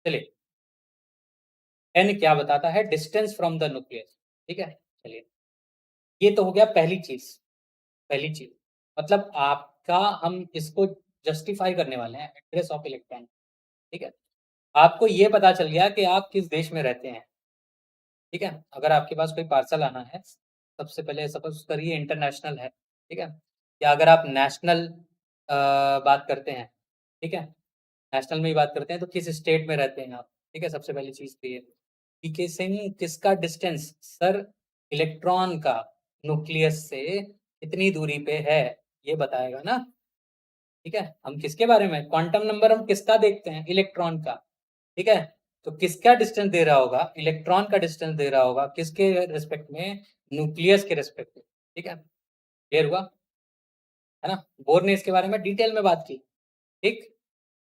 Speaker 1: चलिए, n क्या बताता है? डिस्टेंस फ्रॉम द न्यूक्लियस, ठीक है? चलिए, ये तो हो गया पहली चीज़। पहली चीज़ मतलब आपका हम इसको जस्टिफाई करने वाले हैं, एड्रेस ऑफ इलेक्ट्रॉन, ठीक है? आपको ये पता चल गया कि आप किस देश में रहते हैं, ठीक है? अगर आपके पास कोई पार्सल आना है, सबसे पहले सपोज़ करिए इंटरनेशनल है, ठीक है? या अगर आप नेशनल बात करते हैं, ठीक है? नेशनल में ही बात करते हैं तो किस स्टेट में रहते हैं आप, ठीक है? सबसे पहली चीज़ तो ये कि किसका डिस्टेंस सर इलेक्ट्रॉन का न्यूक्लियस से कितनी दूरी पे है, ये बताएगा ना, ठीक है? हम किसके बारे में क्वांटम नंबर हम किसका देखते हैं? इलेक्ट्रॉन का, ठीक है? तो किसका डिस्टेंस दे रहा होगा? इलेक्ट्रॉन का डिस्टेंस दे रहा होगा किसके रिस्पेक्ट में? न्यूक्लियस के रिस्पेक्ट में, ठीक है? क्लियर हुआ? है ना? बोर ने इसके बारे में डिटेल में बात की, ठीक?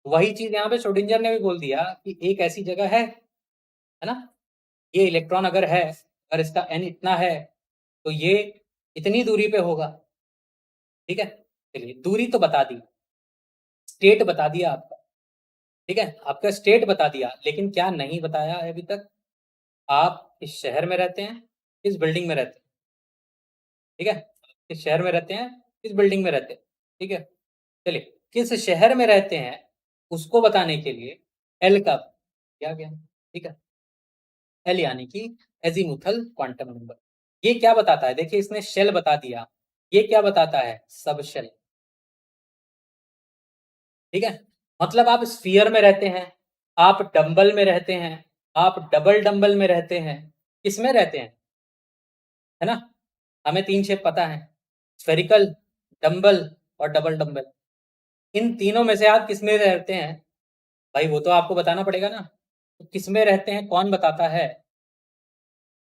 Speaker 1: वही चीज़ यहाँ पे श्रोडिंगर ने भी बोल दिया कि एक ऐसी जगह है ना? ये इलेक्ट्रॉन अगर है, अगर इसका n इतना है, तो ये इतनी दूरी पे होगा, ठीक है? चलिए, दूरी तो बता दी, स्टेट बता दिया आपका, ठीक है? आपका स्टेट बता दिया, लेकिन क्या नहीं बताया है अभी तक? आप किस शहर में रहते हैं, किस बिल्डिंग में रहते हैं, ठीक है? किस शहर में रहते हैं, किस बिल्डिंग में रहते हैं, ठीक है? चलिए, किस शहर में रहते हैं, उसको बताने के लिए एल का किया गया, ठीक है? एल यानी कि एज़ीमुथल क्वांटम नंबर। ये क्या बताता है? देखिए, इसने शेल बता दिया, ये क्या बताता है? सब शेल, ठीक है? मतलब आप स्फीयर में रहते हैं, आप डंबल में रहते हैं, आप डबल डंबल में रहते हैं, किसमें रहते हैं? है ना? हमें 3 शेप पता है, स्फेरिकल, डंबल और डबल डंबल। इन तीनों में से आप किसमें रहते हैं? भाई वो तो आपको बताना पड़ेगा ना। तो किसमें रहते हैं, कौन बताता है?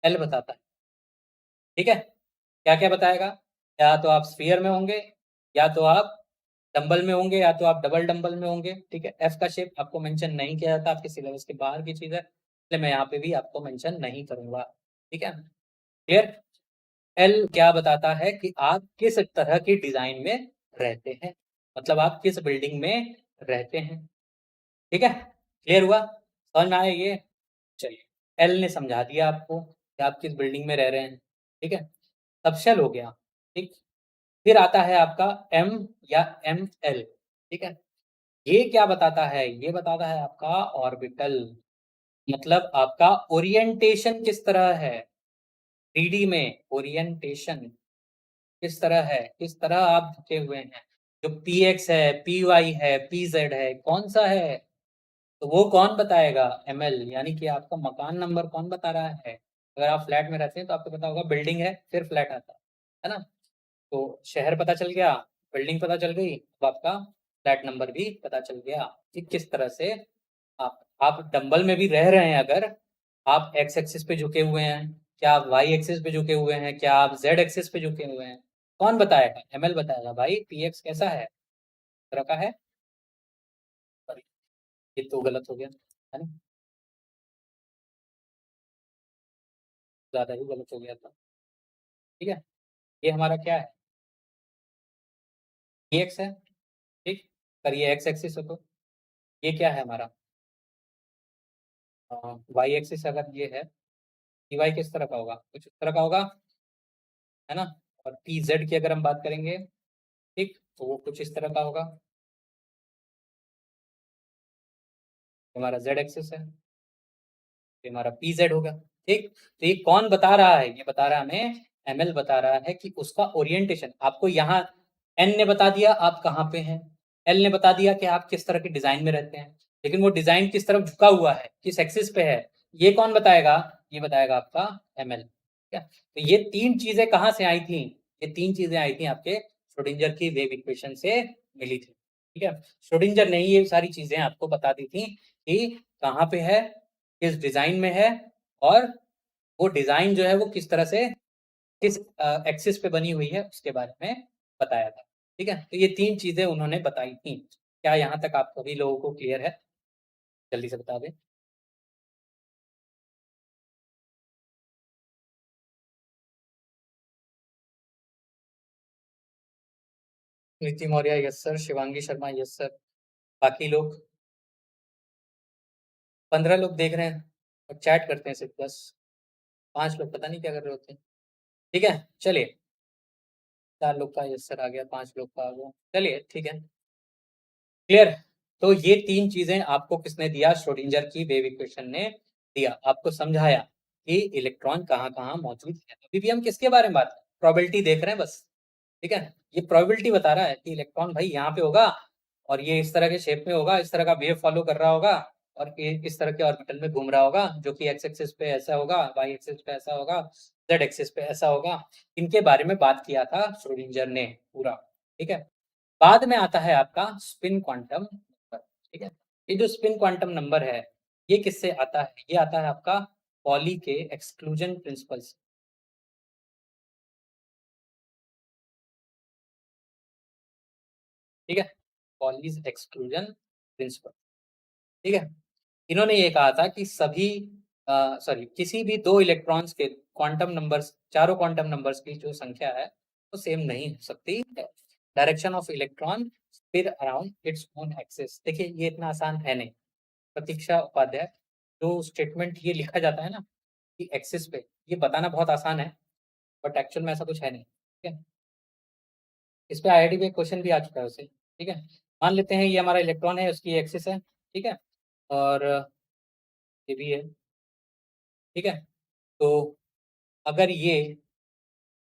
Speaker 1: एल बताता है, ठीक है? क्या-क्या बताएगा? या तो आप स्फीयर में होंगे, या तो आप डंबल में होंगे, या तो आप डबल डंबल में होंगे, ठीक है? एफ का शेप आपको मेंशन नहीं किया जाता, आपके सिलेबस के बाहर की चीज़ है, इसलिए मैं यहाँ पे भी आपको मेंशन नहीं करूँगा, ठीक है? क्लियर? एल क्या बताता है कि आप किस तरह की डिज़ाइन में रहते हैं, मतलब आप किस बिल्डिंग में रहते हैं, ठीक है? क्लियर हुआ? समझ में आया ये? चलिए, एल ने समझा दिया आपको कि आप किस बिल्डिंग में रह रहे हैं, ठीक है? तब शेल हो गया, ठीक? फिर आता है आपका एम या एमएल, ठीक है? ये क्या बताता है? ये बताता है आपका ऑर्बिटल, मतलब आपका ओरिएंटेशन किस तरह है? 3D में ओरिएंटेशन किस तरह है? किस तरह आप झुके हुए हैं? जो पीएक्स है, पीवाई है, पीज़ेड है, कौन-सा है? तो वो कौन बताएगा? एमएल, यानी कि आपका मकान नंबर कौन बता रहा है? अगर आप फ्लैट में रहते हैं तो आपको पता होगा बिल्डिंग है, फिर फ्लैट आता है ना? तो शहर पता चल गया, बिल्डिंग पता चल गई, अब आपका फ्लैट नंबर भी पता चल गया कि किस तरह से आप डंबल में भी रह रहे हैं अगर, आप एक्स एक्सिस पे झुके हुए हैं, क्या आप वाई एक्सिस पे झुके हुए हैं, क्या आप जेड एक्सिस पे झुके हुए हैं? कौन बताएगा? एमएल बताएगा भाई पीएक्स कैसा है? इस तरह का है? सॉरी, ये तो गलत हो गया, है ना? ज़्यादा ही गलत हो गया था, ठीक है? ये हमारा क्या है? पीएक्स है, ठीक? अगर ये एक्स एक्सिस है तो ये क्या है हमारा? वाई एक्सिस अगर ये है, पी वाई किस तरह का होगा, कुछ इस तरह का होगा, है ना। और पी जेड की अगर हम बात करेंगे, ठीक, तो वो कुछ इस तरह का होगा, हमारा जेड एक्सिस है, ये हमारा पी जेड होगा। ठीक, तो ये कौन बता रहा है, ये बता रहा है हमें एमएल बता रहा है कि उसका ओरिएंटेशन आपको यहाँ एन ने बता दिया आप कहाँ पे हैं, एल ने बता दिया कि आप किस तरह के डिजाइन में रहते हैं, लेकिन वो डिजाइन किस तरफ झुका हुआ है, किस एक्सिस पे है, ये कौन बताएगा, ये बताएगा आपका एमएल। ठीक है, तो ये तीन चीजें कहाँ से आई थी, ये तीन चीजें आई थी आपके श्रोडिंगर की वेव इक्वेशन से मिली थी। ठीक है, श्रोडिंगर ने ये सारी चीजें आपको बता दी थी कि कहाँ पे है, किस डिजाइन में है, और वो डिजाइन जो है वो किस तरह से किस एक्सिस पे बनी हुई है उसके बारे में बताया था। ठीक है, तो ये तीन चीजें उन्होंने बताई थी। क्या यहाँ तक आप सभी लोगों को क्लियर है, जल्दी से बता दें। नीति Maurya yes sir, Shivangi Sharma yes sir, बाकी लोग 15 लोग देख रहे हैं और चैट करते हैं सिर्फ 10, 5 लोग पता नहीं क्या कर रहे होते हैं। ठीक है, चलिए, 4 लोग का यस सर आ गया, 5 लोग का आ गया, चलिए ठीक है, क्लियर। तो ये तीन चीजें आपको किसने दिया, श्रोडिंगर की वेव इक्वेशन ने दिया, आपको समझाया कि इलेक्ट्रॉन कहाँ कहाँ मौजूद है। अभी भी हम किसके बारे में बात, प्रोबेबिलिटी देख रहे हैं बस। ठीक है, ये प्रोबेबिलिटी बता रहा है कि इलेक्ट्रॉन भाई यहाँ पे होगा और ये इस तरह के शेप में होगा, इस तरह का वेव फॉलो कर रहा होगा और ये इस तरह के ऑर्बिटल में घूम रहा होगा, जो कि एक्स एक्सिस पे ऐसा होगा, वाई एक्सिस पे ऐसा होगा, जेड एक्सिस पे ऐसा होगा। इनके बारे में बात किया था श्रोडिंगर ने पूरा। ठीक है, बाद में आता है आपका स्पिन क्वांटम नंबर। ठीक है, ये जो स्पिन क्वांटम नंबर है ये किससे आता है, ये आता है आपका पॉली के एक्सक्लूजन प्रिंसिपल से। ठीक है, पॉलीज एक्सक्लूजन प्रिंसिपल। ठीक है, इन्होंने ये कहा था कि सभी सॉरी किसी भी दो इलेक्ट्रॉन्स के क्वांटम नंबर्स, चारों क्वांटम नंबर्स की जो संख्या है वो सेम नहीं हो सकती। Direction of electron spin around its own axis, देखिए ये इतना आसान है नहीं। प्रतीक्षा उपाध्याय, जो स्टेटमेंट ये लिखा जाता है ना कि एक्सिस पे, ये बताना बहुत आसान है बट एक्चुअल में ऐसा कुछ है नहीं। ठीक है, इस पे आईआईटी में क्वेश्चन भी आ चुका है उसे। ठीक है, मान लेते हैं ये हमारा इलेक्ट्रॉन है, उसकी एक्सिस है। ठीक है, और ये भी है। ठीक है, तो अगर ये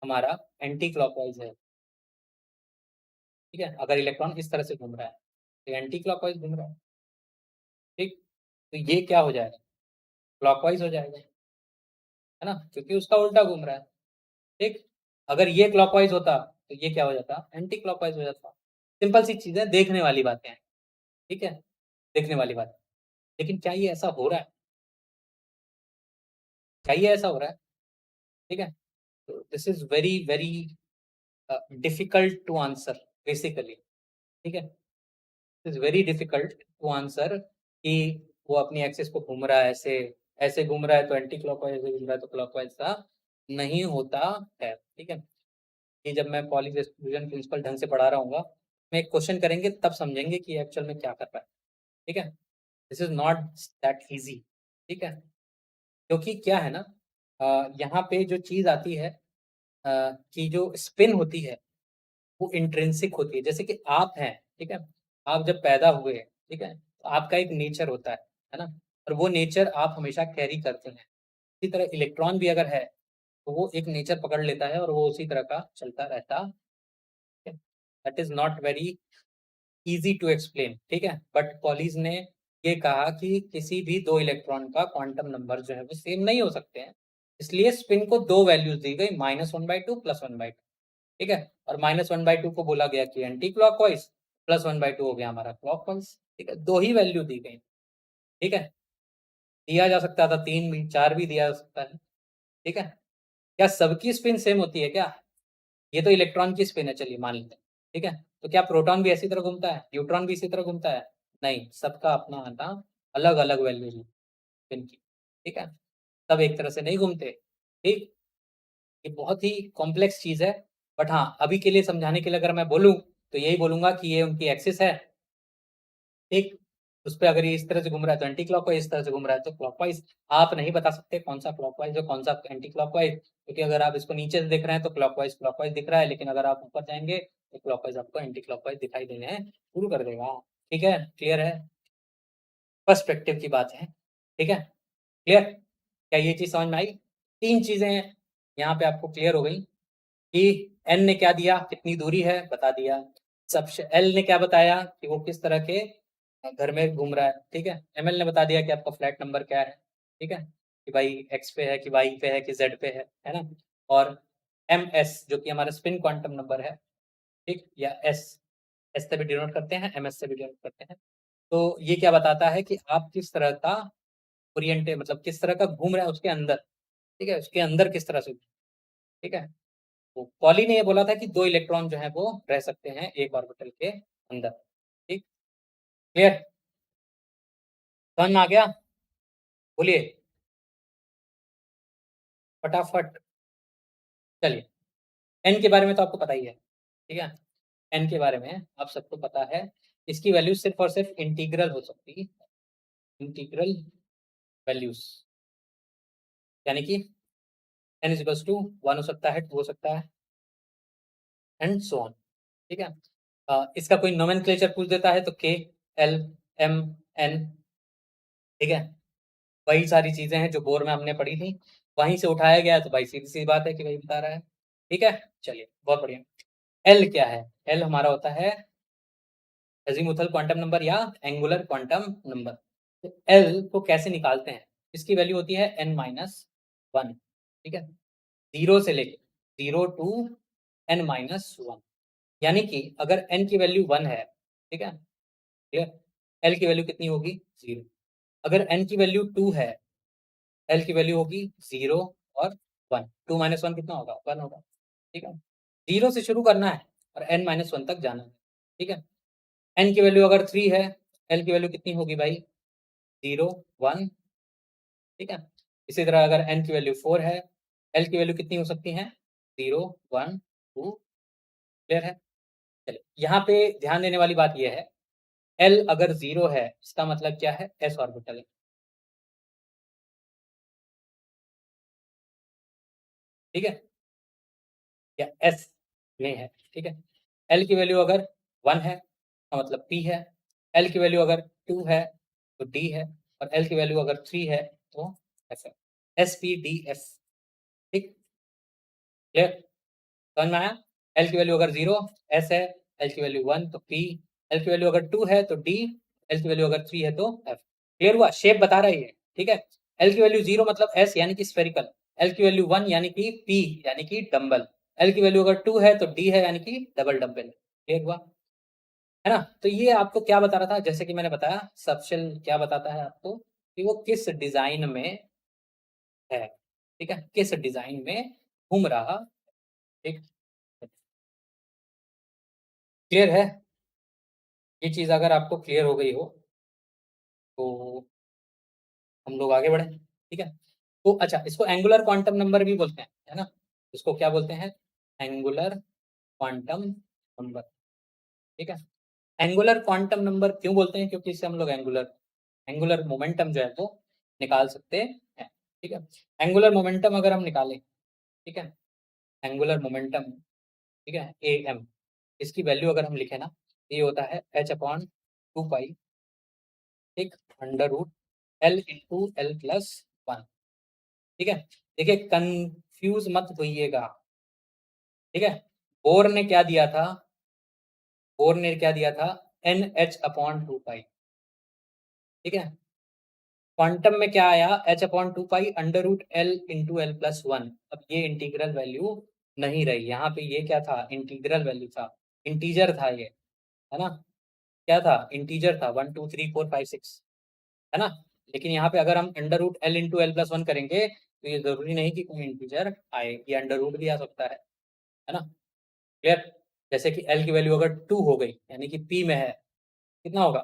Speaker 1: हमारा एंटी क्लॉकवाइज है, ठीक है, अगर इलेक्ट्रॉन इस तरह से घूम रहा है तो एंटी क्लॉकवाइज घूम रहा है। ठीक, तो ये क्या हो जाएगा, क्लॉकवाइज हो जाएगा, है ना, क्योंकि उसका उल्टा घूम रहा है। ठीक, अगर ये क्लॉकवाइज होता तो ये क्या हो जाता, एंटी क्लॉकवाइज हो जाता। सिंपल सी चीजें, देखने वाली बातें हैं। ठीक है, देखने वाली बात, लेकिन क्या ये ऐसा हो रहा है, क्या ये ऐसा हो रहा है। ठीक है, तो this is very very difficult to answer basically. ठीक है, is very difficult to answer कि वो अपनी एक्सिस को घूम रहा है ऐसे, ऐसे घूम रहा है तो एंटी क्लॉकवाइज, घूम रहा है तो क्लॉकवाइज का नहीं होता है। ठीक है, ये जब मैं पॉली एक्सक्लूजन प्रिंसिपल ढंग से पढ़ा रहा हूँ, मैं एक क्वेश्चन करेंगे तब समझेंगे कि एक्चुअल में क्या कर रहा है। ठीक है, this is not that easy. ठीक है, क्योंकि क्या है ना, यहाँ पे जो चीज आती है कि जो स्पिन होती है वो इंट्रिंसिक होती है, जैसे कि आप हैं। ठीक है, आप जब पैदा हुए, ठीक है, तो आपका एक नेचर होता है ना, और वो नेचर आप हमेशा कैरी करते हैं। इसी तरह इलेक्ट्रॉन भी अगर है तो वो एक नेचर पकड़ लेता है और वो उसी तरह का चलता रहता है। That is not very easy to explain. ठीक है, बट पॉलीज ने ये कहा कि किसी भी दो इलेक्ट्रॉन का क्वांटम नंबर जो है वो सेम नहीं हो सकते हैं, इसलिए स्पिन को दो वैल्यूज दी गई, -1/2 +1/2। ठीक है, और -1/2 को बोला गया कि एंटी क्लॉकवाइज, +1/2 हो गया हमारा क्लॉकवाइज। ठीक है, दो ही वैल्यू दी गई। ठीक है, दिया जा सकता था 3 भी, 4 भी दिया जा सकता है। ठीक है, क्या सबकी स्पिन सेम होती है क्या, ये तो इलेक्ट्रॉन की स्पिन है, चलिए मान लेते हैं। ठीक है, तो क्या प्रोटॉन भी इसी तरह घूमता है, न्यूट्रॉन भी इसी तरह घूमता है, नहीं, सबका अपना अपना अलग अलग वैल्यू है स्पिन की। ठीक है, सब एक तरह से नहीं घूमते। ठीक, ये बहुत ही कॉम्प्लेक्स चीज है, बट हाँ अभी के लिए समझाने के लिए अगर मैं बोलूँ तो यही बोलूंगा कि ये उनकी एक्सिस है। ठीक, उस पर अगर ये इस तरह से घूम रहा है तो एंटी क्लॉकवाइज, इस तरह से घूम रहा है तो क्लॉकवाइज। आप नहीं बता सकते कौन सा क्लॉकवाइज और कौन सा एंटी क्लॉकवाइज, क्योंकि अगर आप इसको नीचे से देख रहे हैं तो क्लॉकवाइज क्लॉकवाइज दिख रहा है, लेकिन अगर आप ऊपर जाएंगे तो क्लॉकवाइज आपको एंटी क्लॉकवाइज दिखाई देने शुरू कर देगा। ठीक है, क्लियर है, पर्सपेक्टिव की बात है। ठीक है, क्लियर, क्या ये चीज समझ में आई? 3 चीजें यहाँ पे आपको क्लियर हो गई कि एन ने क्या दिया, कितनी दूरी है बता दिया, सब एल ने क्या बताया कि वो किस तरह के घर में घूम रहा है। ठीक है, एमएल ने बता दिया कि आपका फ्लैट नंबर क्या है। ठीक है, कि भाई एक्स पे है कि वाई पे है कि जेड पे है ना। और एम एस जो कि हमारा स्पिन क्वांटम नंबर है, ठीक, या एस, एस से भी डिनोट करते हैं, एम एस से भी डिनोट करते हैं। तो ये क्या बताता है कि आप किस तरह का ओरिएंटे, मतलब किस तरह का घूम रहा है उसके अंदर। ठीक है, उसके अंदर किस तरह से। ठीक है, तो पॉली ने ये बोला था कि 2 इलेक्ट्रॉन जो है वो रह सकते हैं एक ऑर्बिटल के अंदर। ठीक, क्लियर, समझ में आ गया? बोलिए फटाफट। चलिए, एन के बारे में तो आपको पता ही है। ठीक है, एन के बारे में आप सबको पता है, इसकी वैल्यू सिर्फ और सिर्फ इंटीग्रल हो सकती है, इंटीग्रल वैल्यूज, यानी कि एन इज इक्वल्स टू 1 हो सकता है, 2 हो सकता है, एंड सो ऑन। ठीक है, इसका कोई नोमेनक्लेचर पूछ देता है तो के, एल, एम, एन। ठीक है, वही सारी चीजें हैं जो बोर में हमने पढ़ी थी, वहीं से उठाया गया है, तो भाई सीधी सी बात है कि वही बता रहा है। ठीक है, चलिए बहुत बढ़िया। एल क्या है? एल हमारा होता है एजीमुथल क्वांटम नंबर या एंगुलर क्वांटम नंबर। तो एल को कैसे निकालते हैं? इसकी वैल्यू होती है n माइनस 1। ठीक है, 0 से लेके 0 टू n माइनस 1, यानी कि अगर n की वैल्यू 1 है, ठीक है, क्लियर, l की वैल्यू कितनी होगी? 0। अगर n की वैल्यू 2 है, l की वैल्यू होगी 0 और 1। 2 माइनस 1 कितना होगा? 1 होगा। ठीक है, 0 से शुरू करना है और n माइनस 1 तक जाना है। ठीक है, n की वैल्यू अगर 3 है, l की वैल्यू कितनी होगी भाई? 0, 1। ठीक है, इसी तरह अगर n की वैल्यू 4 है, l की वैल्यू कितनी हो सकती है? 0, 1, 2। क्लियर है? चलिए, यहाँ पे ध्यान देने वाली बात यह है, l अगर 0 है इसका मतलब क्या है? s ऑर्बिटल है। ठीक है, या s में है। ठीक है, l की वैल्यू अगर 1 है का मतलब p है, l की वैल्यू अगर 2 है तो d है, और l की वैल्यू अगर 3 है तो f है। s p d f। ठीक, क्लियर, समझ में आया? एल की वैल्यू अगर 0 एस है, एल की वैल्यू 1 तो पी, एल की वैल्यू अगर 2 है तो डी, एल की वैल्यू अगर 3 है तो एफ। क्लियर हुआ? शेप बता रही है। ठीक है, एल की वैल्यू 0 मतलब एस यानी कि स्फेरिकल, एल की वैल्यू 1 यानी कि पी यानी कि डम्बल, एल की वैल्यू अगर 2 है तो डी है यानी कि डबल डम्बल। क्लियर हुआ? है ना? तो ये आपको क्या बता रहा था, जैसे कि मैंने बताया सबशेल क्या बताता है आपको कि वो किस डिजाइन में है। ठीक है, किस डिजाइन में घूम रहा। ठीक, क्लियर है? ये चीज अगर आपको क्लियर हो गई हो तो हम लोग आगे बढ़े। ठीक है, तो अच्छा, इसको एंगुलर क्वांटम नंबर भी बोलते हैं, है ना? इसको क्या बोलते हैं? Angular quantum number. ठीक है, एंगुलर क्वांटम नंबर क्यों बोलते हैं? क्योंकि इससे हम लोग एंगुलर एंगुलर मोमेंटम जो है वो निकाल सकते हैं। ठीक है, एंगुलर मोमेंटम अगर हम निकालें, ठीक है, एंगुलर मोमेंटम, ठीक है, ए एम, इसकी वैल्यू अगर हम लिखें ना, ये होता है एच अपॉन 2 पाई, ठीक, under root l into l plus 1। ठीक है, देखिए कंफ्यूज मत होइएगा। ठीक है, बोर ने क्या दिया था? बोर ने क्या दिया था? एन एच अपॉन 2 पाई। ठीक है, क्वांटम में क्या आया? H upon 2 pi under root l into l plus 1। अब ये इंटीग्रल वैल्यू नहीं रही, यहाँ पे ये क्या था? इंटीग्रल वैल्यू था, इंटीजर था ये, है ना? क्या था? इंटीजर था, 1 2 3 4 5 6, है ना? लेकिन यहाँ पे अगर हम under root l into l plus 1 करेंगे तो ये जरूरी नहीं कि कोई इंटीजर आए, ये अंडर रूट भी आ सकता है ना? क्लियर? जैसे कि एल की वैल्यू अगर 2 हो गई यानी कि पी में है, कितना होगा?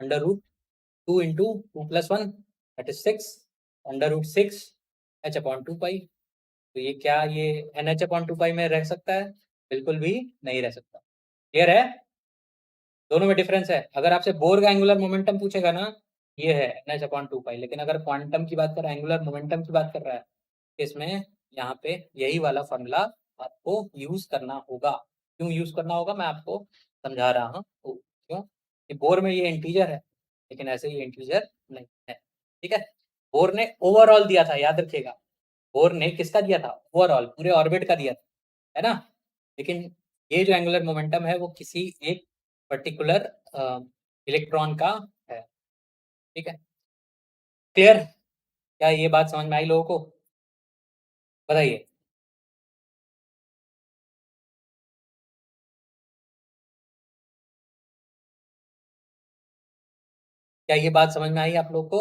Speaker 1: Under root 2 into 2 plus 1 that is 6, under root 6 h upon 2 pi. तो ये क्या, ये एन एच अपॉन 2 पाई में रह सकता है? बिल्कुल भी नहीं रह सकता। क्लियर है? दोनों में डिफरेंस है। अगर आपसे बोर का एंगुलर मोमेंटम पूछेगा ना, ये है NH/2π, लेकिन अगर क्वांटम की बात कर रहा है, एंगुलर मोमेंटम की बात कर रहा है, इसमें यहाँ पे यही वाला फॉर्मूला आपको यूज करना होगा। क्यों यूज करना होगा मैं आपको समझा रहा हूँ। क्यों कि बोर में ये इंटीजर है, लेकिन ऐसे ये इंटीजर नहीं है। ठीक है, बोर ने ओवरऑल दिया था, याद रखिएगा। बोर ने किसका दिया था? ओवरऑल, पूरे ऑर्बिट का दिया था, है ना। लेकिन ये जो एंगुलर मोमेंटम है वो किसी एक पर्टिकुलर इलेक्ट्रॉन का है। ठीक है, क्लियर? क्या ये बात समझ में आई लोगों को? बताइए। क्या ये बात समझ में आई आप लोग को?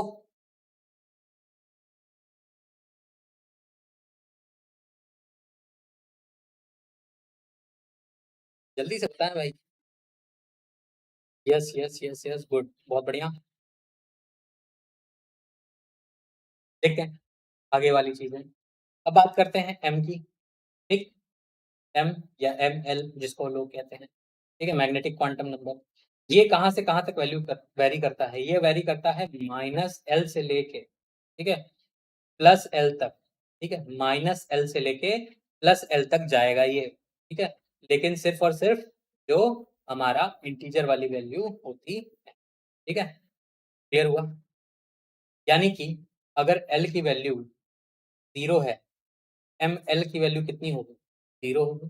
Speaker 1: जल्दी से बताएं भाई। Yes yes yes yes, good, बहुत बढ़िया। देखते हैं आगे वाली चीजें। अब बात करते हैं एम की। ठीक, एम या एम एल जिसको लोग कहते हैं। ठीक है, मैग्नेटिक क्वांटम नंबर। ये कहाँ से कहाँ तक वेरी करता है? ये वेरी करता है -L से लेके, ठीक है, +L तक। ठीक है, -L से लेके +L तक जाएगा ये। ठीक है, लेकिन सिर्फ और सिर्फ जो हमारा इंटीजर वाली वैल्यू होती है। ठीक है, क्लियर हुआ? यानी कि अगर L की वैल्यू 0 है, ML की वैल्यू कितनी होगी? 0 होगी।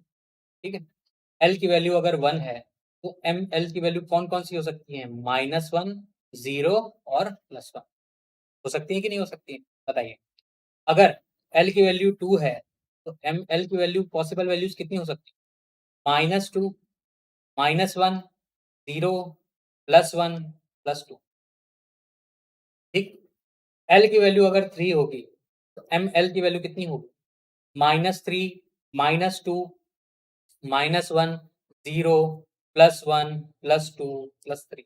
Speaker 1: ठीक है, L की वैल्यू अगर 1 है, तो ML की वैल्यू कौन-कौन सी हो सकती है? -1, 0 और +1 हो सकती है कि नहीं हो सकती है? बताइए। अगर L की वैल्यू 2 है, तो ML की वैल्यू पॉसिबल वैल्यूज़ कितनी हो सकती है? -2, -1, 0, +1, +2। ठीक? L की वैल्यू अगर 3 होगी, तो ML की वैल्यू कितनी होगी? -3, -2, -1, 0, +1, +2, +3।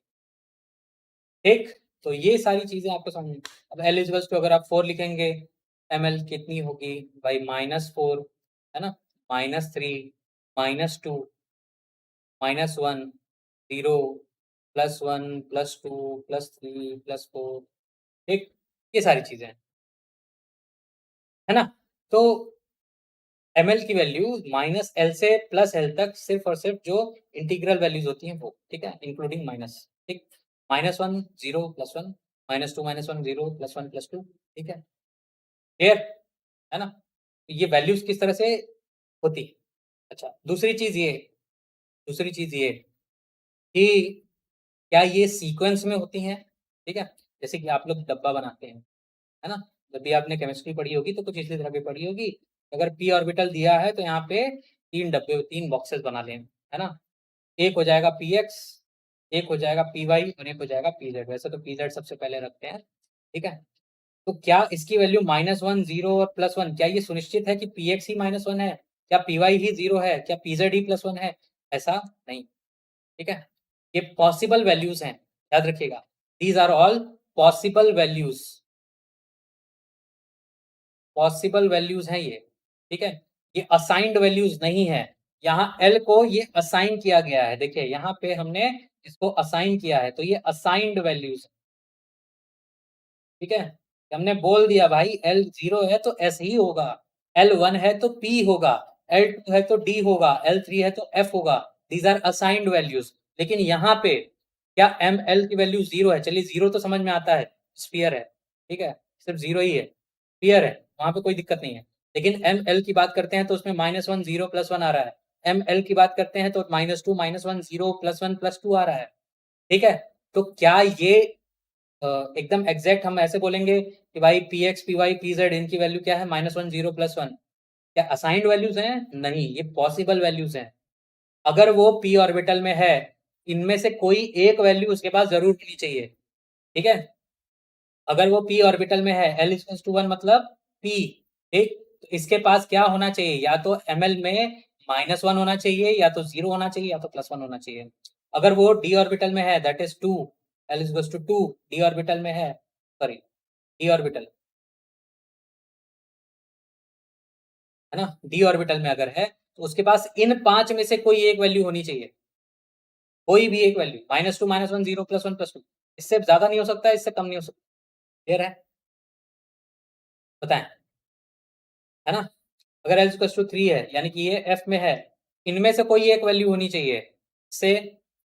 Speaker 1: ठीक? तो ये सारी चीज़ें आपको समझ में। अब L इक्वल्स टू अगर आप 4 लिखेंगे, ML कितनी होगी भाई? -4, है ना? -3, -2, -1, 0, +1, +2, +3, +4। ठीक? ये सारी चीज़ें हैं, है ना? तो ML की वैल्यू -L से +L तक सिर्फ और सिर्फ जो इंटीग्रल वैल्यूज़ होती हैं वो, ठीक है? इंक्लूडिंग माइनस, ठीक? -1, 0, +1, -2, -1, 0, +1, +2, ठीक है? क्लियर? है ना? ये वैल्यूज़ किस तरह से होती है। अच्छा, दूसरी चीज़ ये कि क्या ये सीक्वेंस में होती हैं? ठीक है? जैसे कि आप लोग डब्बा बनाते हैं, है ना? जब भी आपने केमिस्ट्री पढ़ी होगी तो कुछ इसी तरह की पढ़ी होगी। अगर p ऑर्बिटल दिया है तो यहाँ पे 3 डब्बे, 3 बॉक्सेस बना लें, है ना? एक हो जाएगा px, एक हो जाएगा py और एक हो जाएगा pz। वैसे तो pz सबसे पहले रखते हैं, ठीक है? तो क्या इसकी वैल्यू -1, 0 और +1, क्या ये सुनिश्चित है कि px ही -1 है? क्या py ही 0 है? क्या pz ही +1 है? ऐसा नहीं, ठीक है? ये पॉसिबल वैल्यूज़ हैं, याद रखिएगा। These are all possible values, possible values हैं ये, ठीक है? ये असाइन्ड वैल्यूज़ नहीं है। यहाँ L को ये असाइन किया गया है। देखिए यहाँ पे हमने इसको असाइन किया है, तो ये असाइन्ड वैल्यूज़, ठीक है? हमने बोल दिया भाई L 0 है तो S ही होगा, L 1 है तो P होगा, L 2 है तो D होगा, L 3 है तो F होगा। These are assigned values. लेकिन यहाँ पे क्या ML की वैल्यू 0 है? चलिए 0 तो समझ में आता है, स्फीयर है, ठीक है, सिर्फ 0 ही है, स्फीयर है, वहां पे कोई दिक्कत नहीं है। लेकिन ML की बात करते हैं तो उसमें -1, 0, +1 आ रहा है। ML की बात करते हैं तो -2, -1, 0, +1, +2 आ रहा है, ठीक है? तो क्या ये एकदम एग्जैक्ट हम ऐसे बोलेंगे कि भाई px, py, pz इनकी वैल्यू क्या है? -1, 0, +1। क्या असाइंड वैल्यूज हैं? नहीं, ये पॉसिबल वैल्यूज हैं। अगर वो p ऑर्बिटल में है, इनमें से कोई एक वैल्यू उसके पास जरूर होनी चाहिए, ठीक है? अगर वो p ऑर्बिटल में है, L इक्वल्स टू 1 मतलब p, ठीक? तो इसके पास क्या होना चाहिए? या तो ml में -1 होना चाहिए, या तो 0 होना चाहिए, या तो +1 होना चाहिए। अगर वो d ऑर्बिटल में है, that is 2, L equals to 2, d orbital में है, सॉरी, d ऑर्बिटल, है ना? d ऑर्बिटल में अगर है, तो उसके पास इन 5 में से कोई एक वैल्यू होनी चाहिए, कोई भी एक वैल्यू, -2 -1 0 +1 +2, इससे ज्यादा नहीं हो सकता, इससे कम नहीं हो सकता। क्लियर है? बताएं, है ना? अगर L = 3 है यानी कि ये F में है, इनमें से कोई एक वैल्यू होनी चाहिए, से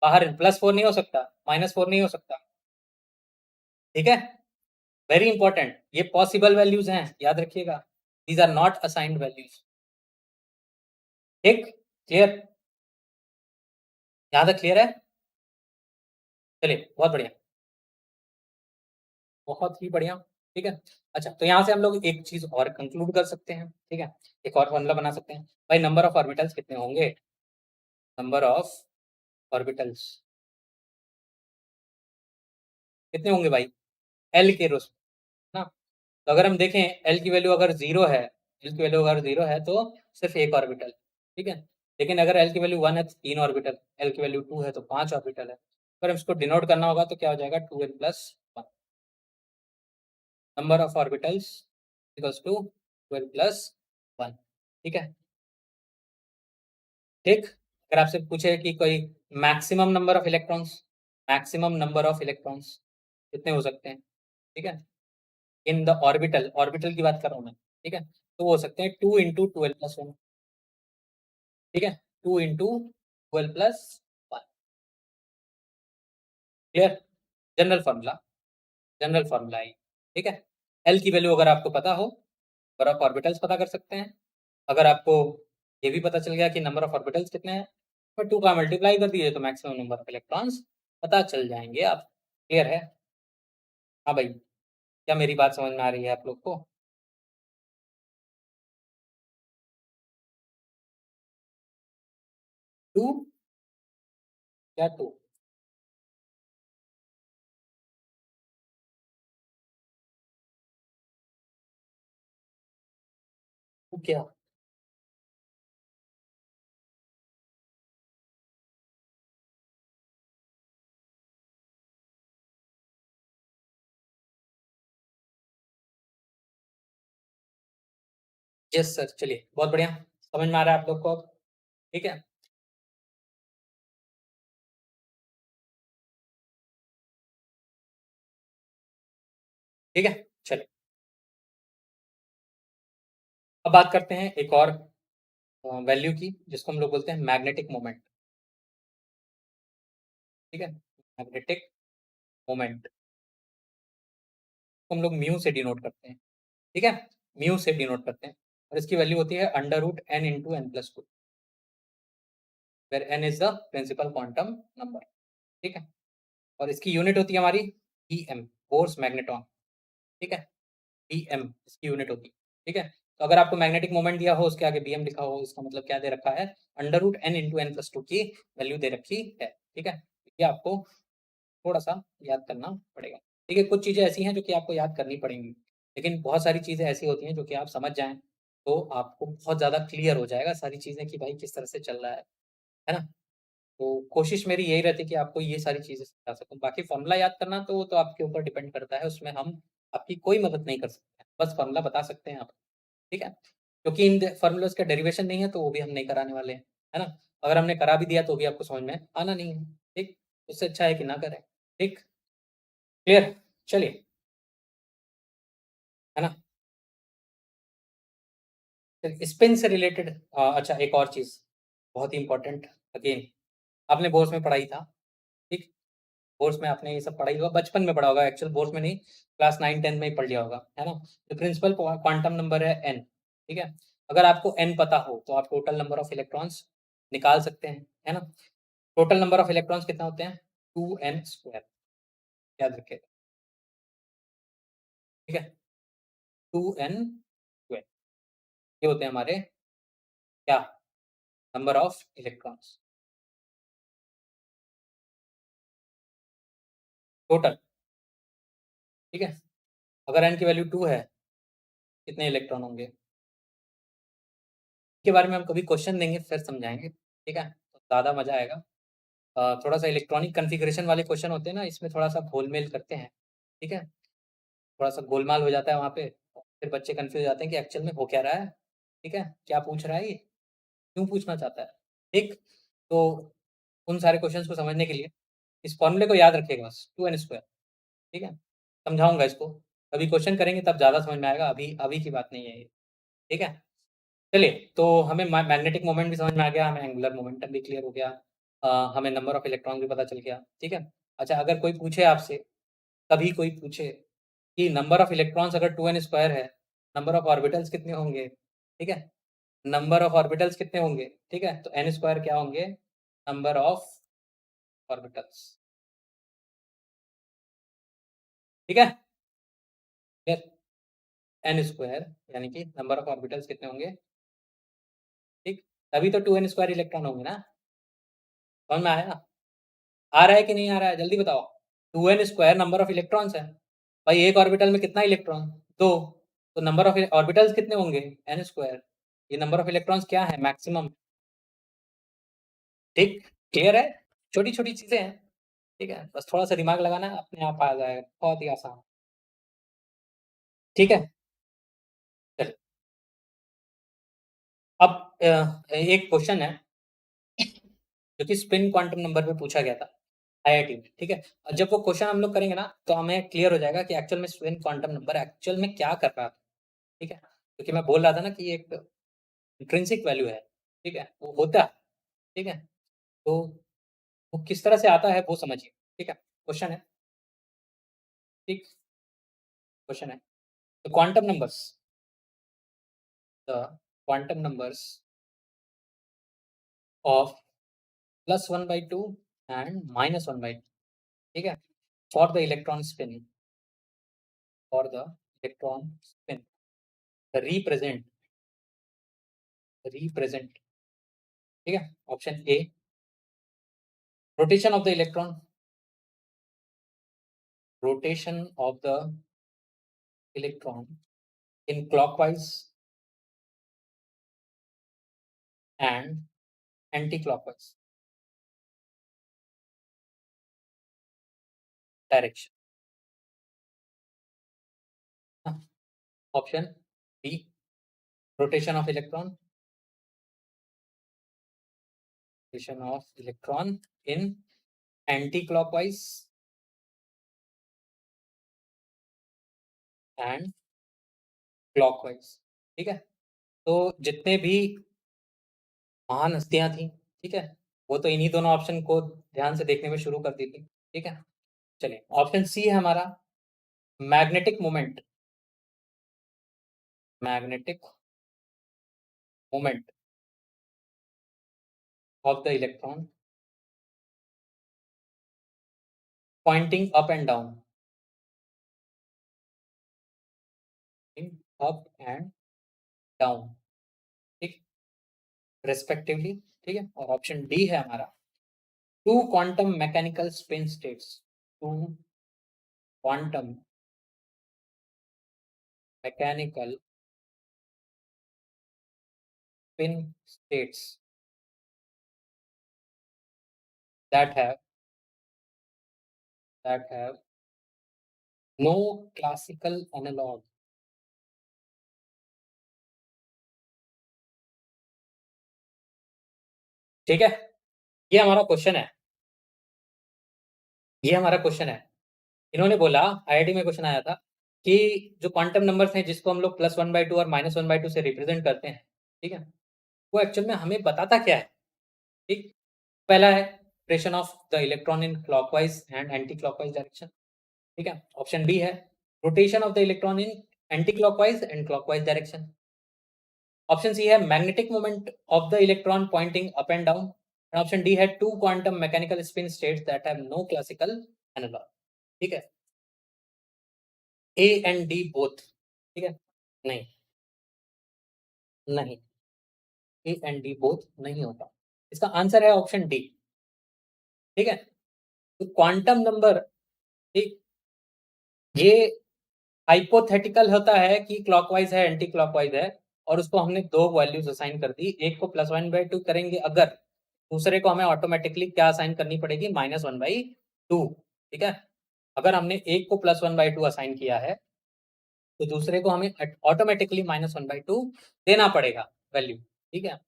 Speaker 1: बाहर +4 नहीं हो सकता, -4 नहीं हो सकता। ठीक है, वेरी इंपॉर्टेंट, ये पॉसिबल वैल्यूज हैं, याद रखिएगा, these are not assigned values. ठीक, क्लियर? यहां तक क्लियर है? चलिए, बहुत बढ़िया, बहुत ही बढ़िया। ठीक है, अच्छा, तो यहाँ से हम लोग एक चीज और कंक्लूड कर सकते हैं। ठीक है, एक और फॉर्मूला बना सकते हैं भाई, नंबर ऑफ ऑर्बिटल्स कितने होंगे? नंबर ऑफ ऑर्बिटल्स कितने होंगे भाई? एल के रोस ना। तो अगर हम देखें एल की वैल्यू अगर जीरो है, एल की वैल्यू अगर जीरो है तो सिर्फ एक ऑर्बिटल। ठीक है, लेकिन अगर एल की वैल्यू 1 है तो 3 ऑर्बिटल, एल की वैल्यू 2 है तो 5 ऑर्बिटल है। अगर इसको डिनोट करना होगा तो क्या हो जाएगा? 2n+1, number of orbitals equals to 2n+1। ठीक है, ठीक। अगर आपसे पूछे कि कोई maximum number of electrons, maximum number of electrons कितने हो सकते हैं? ठीक है, इन द ऑर्बिटल, ऑर्बिटल की बात कर रहा हूँ मैं। ठीक है, तो वो हो सकते हैं 2 × 12+1। ठीक है, 2 × 12+1। Clear? General formula, general formula है। ठीक है, एल की वैल्यू अगर आपको पता हो, नंबर ऑफ ऑर्बिटल्स पता कर सकते हैं। अगर आपको ये भी पता चल गया कि नंबर ऑफ ऑर्बिटल्स कितने हैं, तो 2 का मल्टीप्लाई कर दीजिए तो मैक्सिमम नंबर ऑफ इलेक्ट्रॉन्स पता चल जाएंगे आप। क्लियर है? हाँ भाई, क्या मेरी बात समझ में आ रही है आप लोग को? 2, क्या 2? क्या? यस सर, चलिए, बहुत बढ़िया, समझ में आ रहा है आप लोग को अब। ठीक है, ठीक है, चलिए, अब बात करते हैं एक और वैल्यू की, जिसको हम लोग बोलते हैं मैग्नेटिक मोमेंट। ठीक है, मैग्नेटिक मोमेंट को हम लोग म्यू से डिनोट करते हैं। ठीक है, म्यू से डिनोट करते हैं, और इसकी वैल्यू होती है √n × n+2, where n is the principal quantum number. ठीक है, और इसकी यूनिट होती है हमारी em, फोर्स मैग्नेटॉन। ठीक है, em इसकी यूनिट होती है। ठीक है, तो अगर आपको मैग्नेटिक मोमेंट दिया हो, उसके आगे bm लिखा हो, इसका मतलब क्या दे रखा है? √n × n+2 की वैल्यू दे रखी है। ठीक है, ये आपको थोड़ा सा याद करना पड़ेगा। ठीक है, कुछ चीज़ें ऐसी हैं जो कि आपको याद करनी पड़ेंगी, लेकिन बहुत सारी चीज़ें ऐसी होती हैं जो कि आप समझ जाएँ, तो आपको बहुत ज़्यादा क्लियर हो जाएगा सारी चीज़ें कि भाई किस तरह से चल रहा है ना? तो कोशिश मेरी यही रहती है कि आपको ये सारी चीज़ें सिखा सकूँ। बाकी फ़ॉर्मूला याद करना तो वो तो आपके ऊपर डिपेंड करता है, उसमें हम आपकी कोई मदद नहीं कर सकते हैं। बस फ़ॉर्मूला बता सकते हैं आप, ठीक है? क्योंकि इन द फ़ॉर्मूलाज़ का डेरिवेशन नहीं है तो वो भी हम नहीं कराने वाले हैं, है ना? अगर हमने करा भी दिया तो भी आपको समझ में आना नहीं है, ठीक? उससे अच्छा है कि ना करें, ठीक? क्लियर? चलिए, है ना? फिर स्पिन से रिलेटेड अच्छा, एक और चीज़ बहुत ही इम्पोर्टेंट, अगेन आपने बोर्ड्स में पढ़ाई था, ठीक? बोर्ड्स में आपने ये सब पढ़ा ही होगा, बचपन में पढ़ा होगा, एक्चुअल बोर्ड्स में नहीं, क्लास 9-10 में ही पढ़ लिया होगा, है ना? जो प्रिंसिपल क्वांटम नंबर है n, ठीक है? अगर आपको n पता हो तो आप टोटल नंबर ऑफ इलेक्ट्रॉन्स निकाल सकते हैं, है ना? टोटल नंबर ऑफ इलेक्ट्रॉन्स कितना होते हैं? 2n², याद रखिएगा, ठीक है? 2n², ये होते हैं हमारे क्या? नंबर ऑफ इलेक्ट्रॉन्स टोटल, ठीक है? अगर n की वैल्यू 2 है, कितने इलेक्ट्रॉन होंगे? के बारे में हम कभी क्वेश्चन देंगे फिर समझाएँगे, ठीक है? तो ज़्यादा मज़ा आएगा। थोड़ा-सा इलेक्ट्रॉनिक कॉन्फ़िगरेशन वाले क्वेश्चन होते हैं ना, इसमें थोड़ा-सा घोल-मेल करते हैं, ठीक है? थोड़ा-सा गोलमाल हो जाता है वहाँ पे, फिर बच्चे कन्फ्यूज़ हो जाते हैं कि एक्चुअल में हो क्या रहा है, ठीक है? क्या पूछ रहा है ये? क्यों पूछना चाहता है? ठीक? तो उन सारे क्वेश्चंस को समझने के लिए इस फॉर्मूले को याद रखिएगा बस 2n², ठीक है? समझाऊँगा इसको, अभी क्वेश्चन करेंगे तब ज़्यादा समझ में आएगा, अभी अभी की बात नहीं है ये, ठीक है? चलिए, तो हमें मैग्नेटिक मोमेंट भी समझ में आ गया, हमें एंगुलर मोमेंटम भी क्लियर हो गया, हमें नंबर ऑफ इलेक्ट्रॉन भी पता चल गया, ठीक है? अच्छा, अगर कोई पूछे आपसे, कभी कोई पूछे कि नंबर ऑफ इलेक्ट्रॉन्स अगर 2n² है, नंबर ऑफ ऑर्बिटल्स कितने होंगे, ठीक है? नंबर ऑफ ऑर्बिटल्स कितने होंगे, ठीक है? तो n² क्या होंगे? नंबर ऑफ ऑर्बिटल्स, ठीक है? क्लियर? n² यानी कि नंबर ऑफ ऑर्बिटल्स कितने होंगे, ठीक? तभी तो 2n² इलेक्ट्रॉन होंगे ना? समझ में आया? आ रहा है कि नहीं आ रहा है? जल्दी बताओ। 2n² नंबर ऑफ इलेक्ट्रॉन्स है। भाई एक ऑर्बिटल में कितना इलेक्ट्रॉन? 2, तो नंबर ऑफ ऑर्बिटल्स कितने होंगे? n²। ये नंबर ऑफ इलेक्ट्रॉन्स क्या है? मैक्सिमम। ठीक, क्लियर है? छोटी-छोटी चीज़ें हैं, ठीक है? बस थोड़ा-सा दिमाग लगाना है, अपने आप आ जाएगा, बहुत ही आसान। ठीक है? चलिए, अब एक क्वेश्चन है जो कि स्पिन क्वांटम नंबर पे पूछा गया था आईआईटी में, ठीक है? और जब वो क्वेश्चन हम लोग करेंगे ना, तो हमें क्लियर हो जाएगा कि एक्चुअल में स्पिन क्वांटम नंबर एक्चुअल में क्या कर रहा था, ठीक है? क्योंकि मैं बोल रहा था ना कि ये एक इंट्रिंसिक वैल्यू है, ठीक है? वो होता है, ठीक है? तो वो किस तरह से आता है वो समझिए, ठीक है? क्वेश्चन है, ठीक? क्वेश्चन है, the quantum numbers, the quantum numbers of +1/2 and -1/2, ठीक है? For the electron spin, for the electron spin, represent, represent, ठीक है? Option A, rotation of the electron, rotation of the electron in clockwise and anti-clockwise direction. Option B, rotation of electron, rotation of electron in anti-clockwise and clockwise, ठीक है? तो जितने भी महान हस्तियां थी, ठीक है, वो तो इन्हीं दोनों ऑप्शन को ध्यान से देखने में शुरू कर दी थी, ठीक है? चलिए, ऑप्शन सी है हमारा magnetic moment, magnetic moment of the electron pointing up and down, up and down, ठीक, रेस्पेक्टिवली, ठीक है? और ऑप्शन डी है हमारा two quantum mechanical spin states, two quantum mechanical spin states that have no classical analog, ठीक है? ये हमारा क्वेश्चन है, ये हमारा क्वेश्चन है। इन्होंने बोला, आईआईटी में क्वेश्चन आया था कि जो क्वांटम नंबर्स हैं जिसको हम लोग +1/2 और -1/2 से रिप्रेजेंट करते हैं, ठीक है? वो एक्चुअल में हमें बताता क्या है, ठीक? पहला है rotation of the electron in clockwise and anti clockwise direction, ठीक है? ऑप्शन बी है rotation of the electron in anti clockwise and clockwise direction. Option C है magnetic moment of the electron pointing up and down, and option D है two quantum mechanical spin states that have no classical analogue, ठीक है? ए एंड डी बोथ, ठीक है? नहीं, नहीं, ए एंड डी बोथ नहीं होता। इसका आंसर है ऑप्शन डी, ठीक है? तो क्वांटम नंबर, ठीक, ये हाइपोथेटिकल होता है कि क्लॉकवाइज है, एंटी क्लॉकवाइज है, और उसको हमने 2 वैल्यूज असाइन कर दी। एक को +1/2 करेंगे अगर, दूसरे को हमें ऑटोमेटिकली क्या असाइन करनी पड़ेगी? -1/2, ठीक है? अगर हमने एक को +1/2 असाइन किया है, तो दूसरे को हमें ऑटोमेटिकली -1/2 देना पड़ेगा वैल्यू, ठीक है?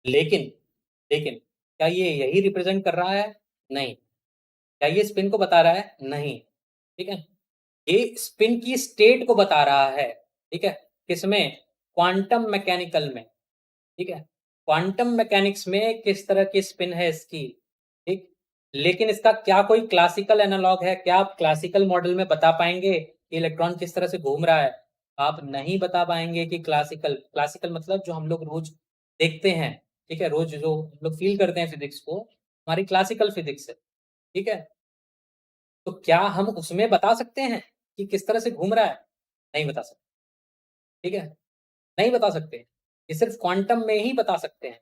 Speaker 1: लेकिन लेकिन क्या ये यही रिप्रेजेंट कर रहा है? नहीं। क्या ये स्पिन को बता रहा है? नहीं। ठीक है, ये स्पिन की स्टेट को बता रहा है। ठीक है, किसमें? क्वांटम मैकेनिकल में। ठीक है, क्वांटम मैकेनिक्स में किस तरह की स्पिन है इसकी। ठीक, लेकिन इसका क्या कोई क्लासिकल एनालॉग है? क्या आप क्लासिकल मॉडल में बता पाएंगे कि इलेक्ट्रॉन किस तरह से घूम रहा है? आप नहीं बता पाएंगे कि क्लासिकल मतलब जो हम लोग रोज देखते हैं। ठीक है, रोज जो हम लोग फील करते हैं फिजिक्स को, हमारी क्लासिकल फिजिक्स है। ठीक है, तो क्या हम उसमें बता सकते हैं कि किस तरह से घूम रहा है? नहीं बता सकते। ठीक है, नहीं बता सकते। ये सिर्फ क्वांटम में ही बता सकते हैं।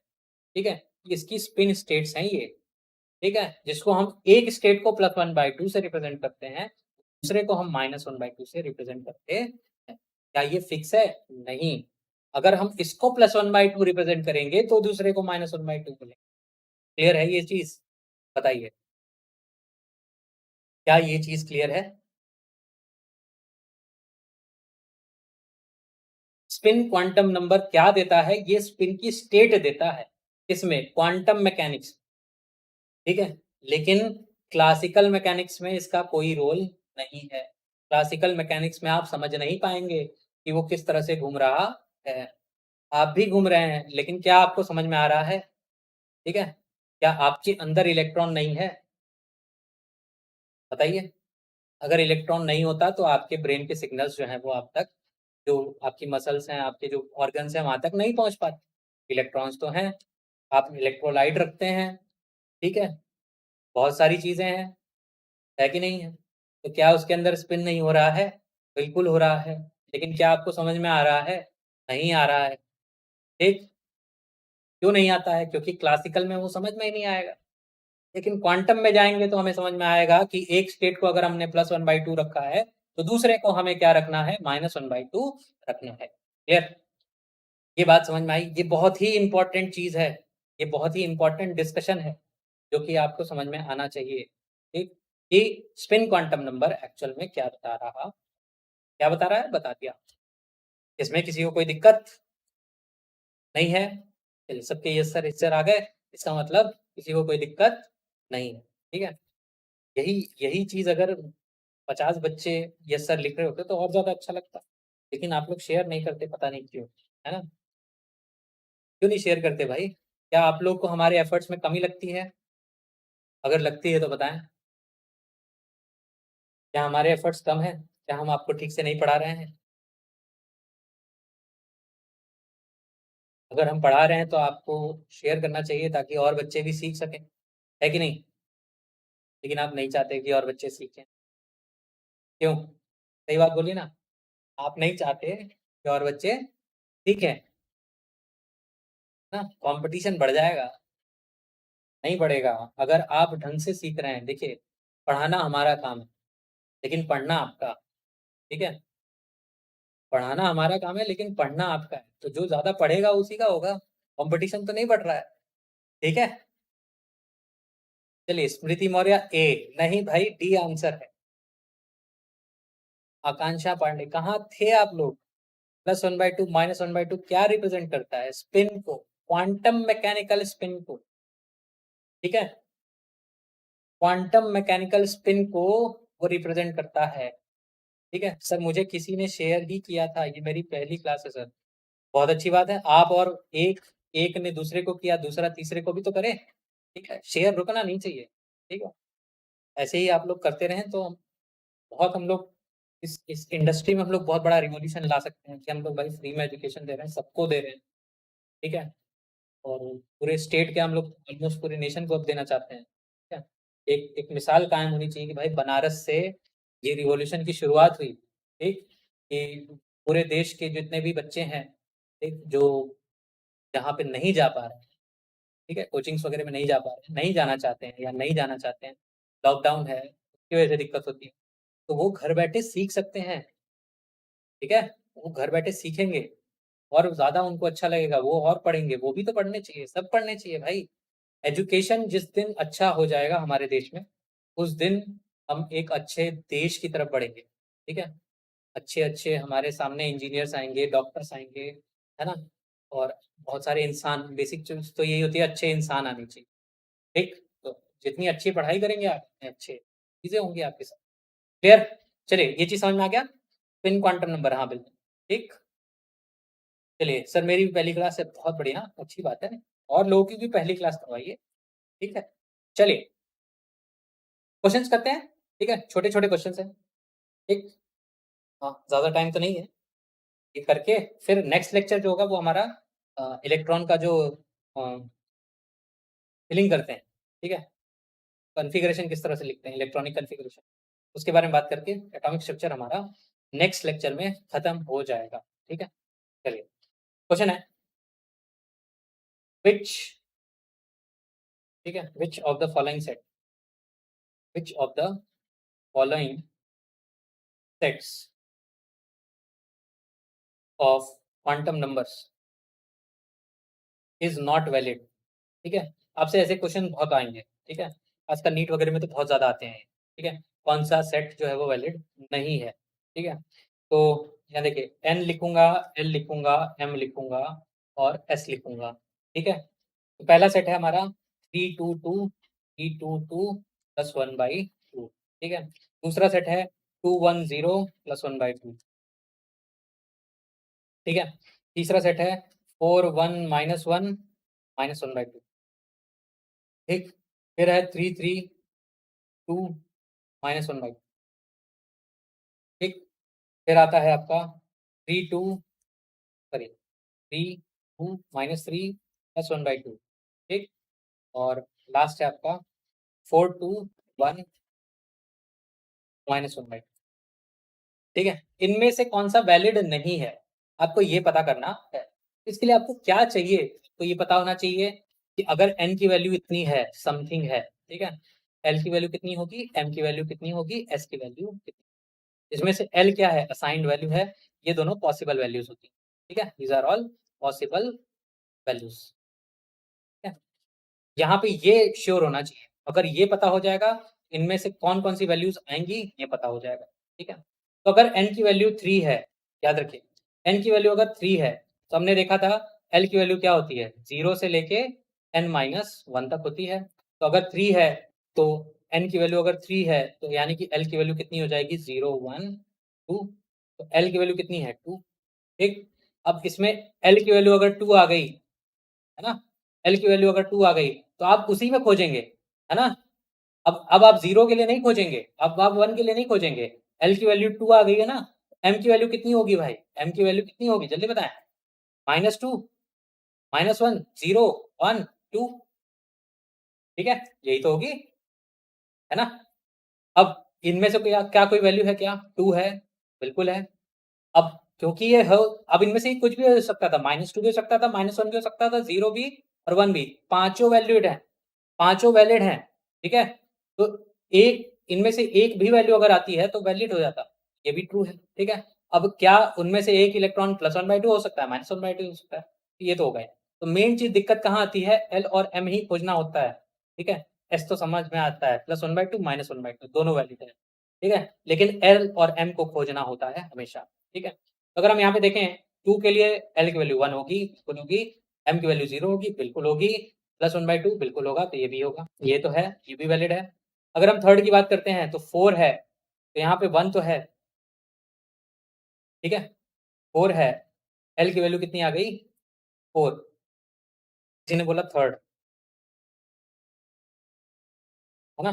Speaker 1: ठीक है, इसकी स्पिन स्टेट्स हैं ये। ठीक है, जिसको हम एक स्टेट को +1/2 से रिप्रेजेंट करते हैं, दूसरे को हम -1/2 से रिप्रेजेंट करते हैं। क्या ये फिक्स है? नहीं। अगर हम इसको +1/2 रिप्रेजेंट करेंगे तो दूसरे को -1/2 मिलेगा। क्लियर है ये चीज? बताइए, क्या ये चीज क्लियर है? स्पिन क्वांटम नंबर क्या देता है? ये स्पिन की स्टेट देता है। किसमें? Quantum mechanics. ठीक है, लेकिन क्लासिकल मैकेनिक्स में इसका कोई रोल नहीं है। क्लासिकल मैकेनिक्स में आप समझ नहीं पाएंगे कि वो किस तरह से घूम रहा है। आप भी घूम रहे हैं, लेकिन क्या आपको समझ में आ रहा है? ठीक है, क्या आपके अंदर इलेक्ट्रॉन नहीं है? बताइए। अगर इलेक्ट्रॉन नहीं होता तो आपके ब्रेन के सिग्नल्स जो हैं वो आप तक, जो आपकी मसल्स हैं, आपके जो ऑर्गन्स हैं, वहां तक नहीं पहुंच पाते। इलेक्ट्रॉन्स तो हैं, आप इलेक्ट्रोलाइट रखते हैं। ठीक है, बहुत सारी चीजें हैं, है कि नहीं है? तो क्या उसके अंदर स्पिन नहीं हो रहा है? बिल्कुल हो रहा है। लेकिन क्या आपको समझ में आ रहा है? नहीं आ रहा है। ठीक, क्यों नहीं आता है? क्योंकि क्लासिकल में वो समझ में ही नहीं आएगा। लेकिन क्वांटम में जाएंगे तो हमें समझ में आएगा कि एक स्टेट को अगर हमने +1/2 रखा है, तो दूसरे को हमें क्या रखना है? -1/2 रखना है। क्लियर? ये बात समझ में आई? ये बहुत ही इंपॉर्टेंट चीज है। ये बहुत ही इंपॉर्टेंट डिस्कशन है, जो कि आपको समझ में आना चाहिए। ठीक, कि स्पिन क्वांटम नंबर एक्चुअल में क्या बता रहा, क्या बता रहा है? बता दिया। इसमें किसी को कोई दिक्कत नहीं है? चलिए, सबके यस सर, यस सर आ गए। इसका मतलब किसी को कोई दिक्कत नहीं है। ठीक है, यही यही चीज अगर 50 बच्चे यस सर लिख रहे होते तो और ज्यादा अच्छा लगता। लेकिन आप लोग शेयर नहीं करते, पता नहीं क्यों, है ना? क्यों नहीं शेयर करते भाई? क्या आप लोग को हमारे एफर्ट्स में कमी लगती है? अगर लगती है तो बताएं। क्या हमारे एफर्ट्स कम है? क्या हम आपको ठीक से नहीं पढ़ा रहे हैं? अगर हम पढ़ा रहे हैं तो आपको शेयर करना चाहिए, ताकि और बच्चे भी सीख सकें, है कि नहीं? लेकिन आप नहीं चाहते कि और बच्चे सीखें। क्यों? सही बात बोलिए ना। आप नहीं चाहते कि और बच्चे सीखें ना। कंपटीशन बढ़ जाएगा। नहीं बढ़ेगा। अगर आप ढंग से सीख रहे हैं, देखिए, पढ़ाना हमारा काम है, लेकिन पढ़ना आपका। ठीक है, पढ़ाना हमारा काम है, लेकिन पढ़ना आपका है। तो जो ज्यादा पढ़ेगा उसी का होगा। कंपटीशन तो नहीं बढ़ रहा है। ठीक है, चलिए, स्मृति मौर्य ए। नहीं भाई, डी आंसर है। आकांक्षा पांडे, कहाँ थे आप लोग? +1/2 -1/2 क्या रिप्रेजेंट करता है? स्पिन को, क्वांटम मैकेनिकल स्पिन को। ठीक है, क्वांटम मैकेनिकल स्पिन को वो रिप्रेजेंट करता है। ठीक है सर, मुझे किसी ने शेयर ही किया था, ये मेरी पहली क्लास है सर। बहुत अच्छी बात है। आप और एक एक ने दूसरे को किया, दूसरा तीसरे को भी तो करे। ठीक है, शेयर रुकना नहीं चाहिए। ठीक है, ऐसे ही आप लोग करते रहें तो बहुत हम लोग इस इंडस्ट्री में हम लोग बहुत बड़ा रिवॉल्यूशन ला सकते हैं, कि हम लोग भाई फ्री में एजुकेशन दे रहे हैं, सबको दे रहे हैं। ठीक है, और पूरे स्टेट के हम लोग ऑलमोस्ट पूरे नेशन को अब देना चाहते हैं। ठीक है, एक एक मिसाल कायम होनी चाहिए कि भाई बनारस से ये रिवॉल्यूशन की शुरुआत हुई। ठीक, कि पूरे देश के जितने भी बच्चे हैं, ठीक, जो जहाँ पे नहीं जा पा रहे हैं, ठीक है, कोचिंग्स वगैरह में नहीं जा पा रहे हैं, नहीं जाना चाहते हैं या नहीं जाना चाहते हैं, लॉकडाउन है, उसकी वजह से दिक्कत होती है, तो वो घर बैठे सीख सकते हैं। ठीक है, वो घर बैठे सीखेंगे, और ज़्यादा उनको अच्छा लगेगा, वो और पढ़ेंगे। वो भी तो पढ़ने चाहिए, सब पढ़ने चाहिए भाई। एजुकेशन जिस दिन अच्छा हो जाएगा हमारे देश में, उस दिन हम एक अच्छे देश की तरफ बढ़ेंगे। ठीक है, अच्छे-अच्छे हमारे सामने इंजीनियर्स आएँगे, डॉक्टर्स आएँगे, है ना? और बहुत सारे इंसान, बेसिक चीज़ तो यही होती है, अच्छे इंसान आने चाहिए। ठीक, तो जितनी अच्छी पढ़ाई करेंगे आप उतने अच्छे चीजें होंगी आपके साथ। क्लियर? चलिए ये चीज समझ में आ गया, स्पिन क्वांटम नंबर, हाँ बिल्कुल ठीक। चलिए सर मेरी भी पहली क्लास है, बहुत बढ़िया, अच्छी बात है, और लोगों की भी पहली क्लास करवाइए, ठीक है। चलिए क्वेश्चंस करते हैं, ठीक है, छोटे छोटे क्वेश्चंस हैं, ठीक, हाँ ज्यादा टाइम तो नहीं है, ये करके फिर नेक्स्ट लेक्चर जो होगा वो हमारा इलेक्ट्रॉन का जो फिलिंग करते हैं, ठीक है, कॉन्फ़िगरेशन किस तरह से लिखते हैं, इलेक्ट्रॉनिक कॉन्फ़िगरेशन, उसके बारे में बात करके एटॉमिक स्ट्रक्चर हमारा नेक्स्ट लेक्चर में खत्म हो जाएगा, ठीक है। चलिए क्वेश्चन है, विच, ठीक है, which of the following set, which of the following sets of quantum numbers is not valid, ठीक है। आपसे ऐसे क्वेश्चन बहुत आएंगे, ठीक है, आजकल नीट वगैरह में तो बहुत ज्यादा आते हैं, ठीक है, कौन सा सेट जो है वो वैलिड नहीं है, ठीक है। तो यहाँ देखिए एन लिखूंगा, एल लिखूंगा, एम लिखूंगा और एस लिखूंगा, ठीक है। तो पहला सेट है हमारा 3 2 2 3 2 2 प्लस 1/2, ठीक है। दूसरा सेट है 2 1 0 प्लस 1/2, ठीक है। तीसरा सेट है 4 1 - 1 -1/2, ठीक। फिर है 3 3 2 -1/2, ठीक। फिर आता है आपका 3 2 ठीक। और लास्ट है आपका 4 2 1 -1/2, ठीक है। इनमें से कौन सा वैलिड नहीं है, आपको ये पता करना है। इसके लिए आपको क्या चाहिए, तो ये पता होना चाहिए कि अगर n की वैल्यू इतनी है, समथिंग है, ठीक है, l की वैल्यू कितनी होगी, m की वैल्यू कितनी होगी, s की वैल्यू कितनी, इसमें से l क्या है, असाइंड वैल्यू है, ये दोनों पॉसिबल वैल्यूज होती है, ठीक है, these are all possible values, ठीक है। यहाँ पे ये श्योर होना चाहिए, अगर ये पता हो जाएगा इनमें से कौन कौन सी वैल्यूज आएंगी ये पता हो जाएगा, ठीक है। तो अगर n की वैल्यू 3 है, याद रखिए n की वैल्यू अगर 3 है तो हमने देखा था l की वैल्यू क्या होती है, 0 से लेके n-1 तक होती है। तो अगर 3 है तो n की वैल्यू अगर 3 है तो यानी कि l की वैल्यू कितनी हो जाएगी, 0 1 2, तो l की वैल्यू कितनी है 2, ठीक। अब इसमें l की वैल्यू अगर 2 आ गई, है ना, l की वैल्यू अगर 2 आ गई तो आप उसी में खोजेंगे, है ना। अब आप 0 के लिए नहीं खोजेंगे, अब आप 1 के लिए नहीं खोजेंगे, l की वैल्यू 2 आ गई है ना, m की वैल्यू कितनी होगी भाई, m की वैल्यू कितनी होगी जल्दी बताएं, -2 -1 0 1 2, ठीक है, यही तो होगी, है ना। अब इनमें से क्या क्या कोई वैल्यू है क्या, 2 है, बिल्कुल है। अब क्योंकि ये हो, अब इनमें से ही कुछ भी हो सकता था, -2 भी हो सकता था, -1 भी हो सकता था, 0 भी और 1 भी, पांचों वैलिड है, पांचों वैलिड हैं, ठीक है। तो एक इनमें से एक भी वैल्यू अगर आती है तो वैलिड हो जाता, ये भी ट्रू है, ठीक है। अब क्या उनमें से एक इलेक्ट्रॉन +1/2 हो सकता है, -1/2 हो सकता है, ये तो हो गए। तो मेन चीज दिक्कत कहाँ आती है, एल और एम ही खोजना होता है, ठीक है। एस तो समझ में आता है, +1/2 -1/2 दोनों वैलिड है, ठीक है, लेकिन एल और एम को खोजना होता है हमेशा, ठीक है। तो अगर हम यहाँ पे देखें 2 के लिए एल की वैल्यू 1 होगी, बिल्कुल होगी, एम की वैल्यू 0 होगी, बिल्कुल होगी, +1/2 बिल्कुल होगा, तो ये भी होगा, ये तो है, ये भी वैलिड है। अगर हम थर्ड की बात करते हैं तो 4 है, तो यहाँ पे 1 तो है, ठीक है, 4 है, एल की वैल्यू कितनी आ गई 4, किसी ने बोला थर्ड, है ना,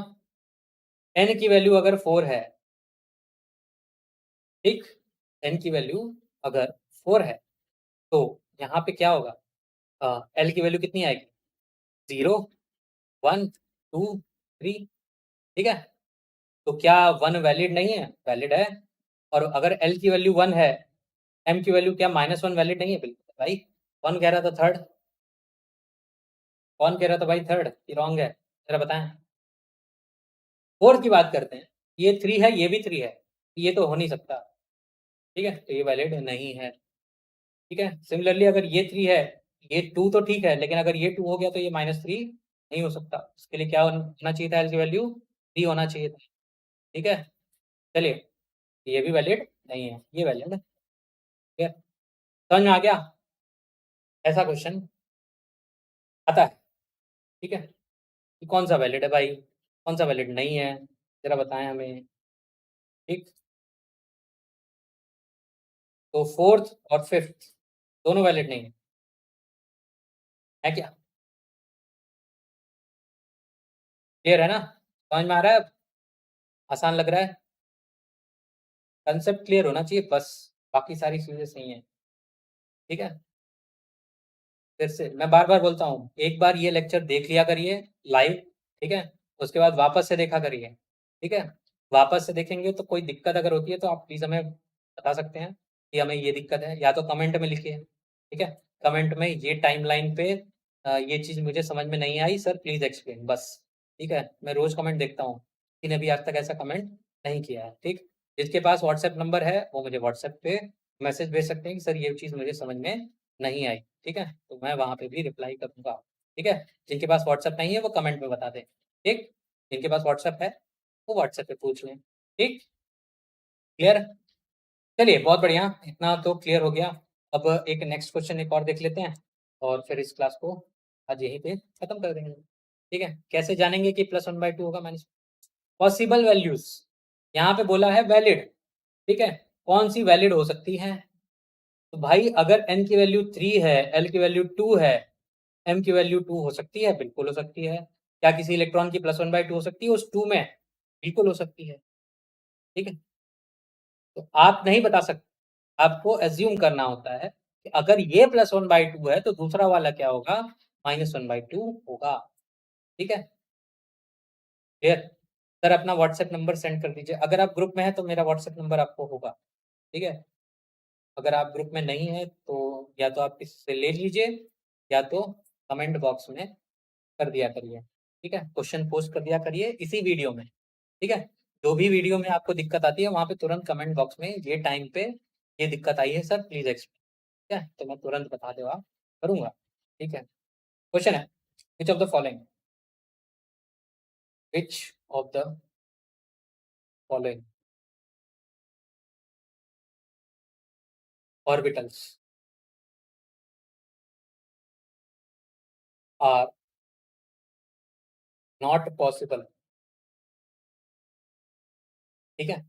Speaker 1: एन की वैल्यू अगर 4 है, ठीक, एन की वैल्यू अगर 4 है तो यहाँ पे क्या होगा, एल की वैल्यू कितनी आएगी, 0 1 2 3, ठीक है। तो क्या 1 वैलिड नहीं है, वैलिड है। और अगर एल की वैल्यू 1 है, एम की वैल्यू क्या -1 वैलिड नहीं है, बिल्कुल भाई, कौन कह रहा था थर्ड, कौन कह रहा था भाई थर्ड कि रॉन्ग है, जरा बताएं। फोर्थ की बात करते हैं, ये 3 है, ये भी 3 है, ये तो हो नहीं सकता, ठीक है, तो ये वैलिड नहीं है, ठीक है। सिमिलरली अगर ये 3 है, ये 2 तो ठीक है, लेकिन अगर ये 2 हो गया तो ये -3 नहीं हो सकता, इसके लिए क्या होना चाहिए था, एल की वैल्यू 3 होना चाहिए था, ठीक है। चलिए ये भी वैलिड नहीं है, ये वैलिड है, ठीक है, समझ में आ गया, ऐसा क्वेश्चन आता है, ठीक है। कि कौन सा वैलिड है भाई, कौन सा वैलिड नहीं है, जरा बताएं हमें। ठीक, तो फोर्थ और फिफ्थ दोनों वैलिड नहीं है क्या? क्लियर है ना, समझ में आ रहा है, आसान लग रहा है, कंसेप्ट क्लियर होना चाहिए बस, बाकी सारी चीजें सही है। ठीक है, फिर से मैं बार बार बोलता हूँ, एक बार ये लेक्चर देख लिया करिए लाइव, ठीक है, उसके बाद वापस से देखा करिए। ठीक है, वापस से देखेंगे तो कोई दिक्कत अगर होती है तो आप प्लीज़ हमें बता सकते हैं कि हमें ये दिक्कत है, या तो कमेंट में लिखिए। ठीक है, कमेंट में ये टाइमलाइन पे ये चीज़ मुझे समझ में नहीं आई सर, प्लीज़ एक्सप्लेन, बस। ठीक है, मैं रोज़ कमेंट देखता हूँ, किसी ने भी आज तक ऐसा कमेंट नहीं किया है। ठीक, जिसके पास व्हाट्सएप नंबर है वो मुझे व्हाट्सएप पे मैसेज भेज सकते हैं कि सर ये चीज़ मुझे समझ में नहीं आई। ठीक है, तो मैं वहाँ पे भी रिप्लाई करूँगा। ठीक है, जिनके पास व्हाट्सएप नहीं है वो कमेंट में बता दें। ठीक, जिनके पास व्हाट्सएप है वो व्हाट्सएप पे पूछ लें। ठीक, क्लियर? चलिए बहुत बढ़िया, इतना तो क्लियर हो गया। अब एक नेक्स्ट क्वेश्चन एक और देख लेते हैं और फिर इस क्लास को आज यहीं पे खत्म कर देंगे। ठीक है, कैसे जानेंगे कि +1/2 होगा माइनस? पॉसिबल वैल्यूज, यहाँ पे बोला है वैलिड। ठीक है, कौन सी वैलिड हो सकती है? तो भाई अगर n की वैल्यू 3 है, l की वैल्यू 2 है, m की वैल्यू 2 हो सकती है, बिल्कुल हो सकती है। क्या किसी इलेक्ट्रॉन की +1/2 हो सकती है उस 2 में? बिल्कुल हो सकती है। ठीक है, तो आप नहीं बता सकते, आपको एज्यूम करना होता है कि अगर ये +1/2 है तो दूसरा वाला क्या होगा? -1/2 होगा। ठीक है, क्लियर? सर अपना व्हाट्सएप नंबर सेंड कर दीजिए, अगर आप ग्रुप में हैं तो मेरा व्हाट्सएप नंबर आपको होगा। ठीक है, अगर आप ग्रुप में नहीं है तो या तो आप किसी से ले लीजिए या तो कमेंट बॉक्स में कर दिया करिए। ठीक है, क्वेश्चन पोस्ट कर दिया करिए इसी वीडियो में। ठीक है, जो भी वीडियो में आपको दिक्कत आती है वहाँ पे तुरंत कमेंट बॉक्स में ये टाइम पे ये दिक्कत आई है सर प्लीज एक्सप्लेन। ठीक है, तो मैं तुरंत बता देगा करूँगा। ठीक है, क्वेश्चन है, which of the following, which of the following orbitals are not possible? ठीक है,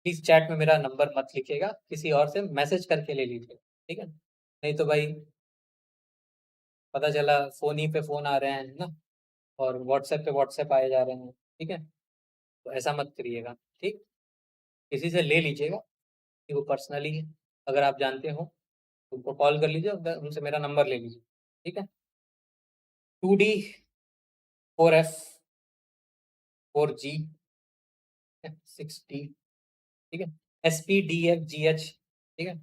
Speaker 1: प्लीज चैट में मेरा नंबर मत लिखिएगा, किसी और से मैसेज करके ले लीजिए। ठीक है, नहीं तो भाई पता चला फ़ोन ही पे फ़ोन आ रहे हैं ना, और व्हाट्सएप पे व्हाट्सएप आए जा रहे हैं। ठीक है, तो ऐसा मत करिएगा। ठीक, किसी से ले लीजिएगा कि वो पर्सनली अगर आप जानते हो तो उनको कॉल कर लीजिए, उनसे मेरा नंबर ले लीजिए। ठीक है, 2D 4F 4G 6D, ठीक है, SPDFGH। ठीक है,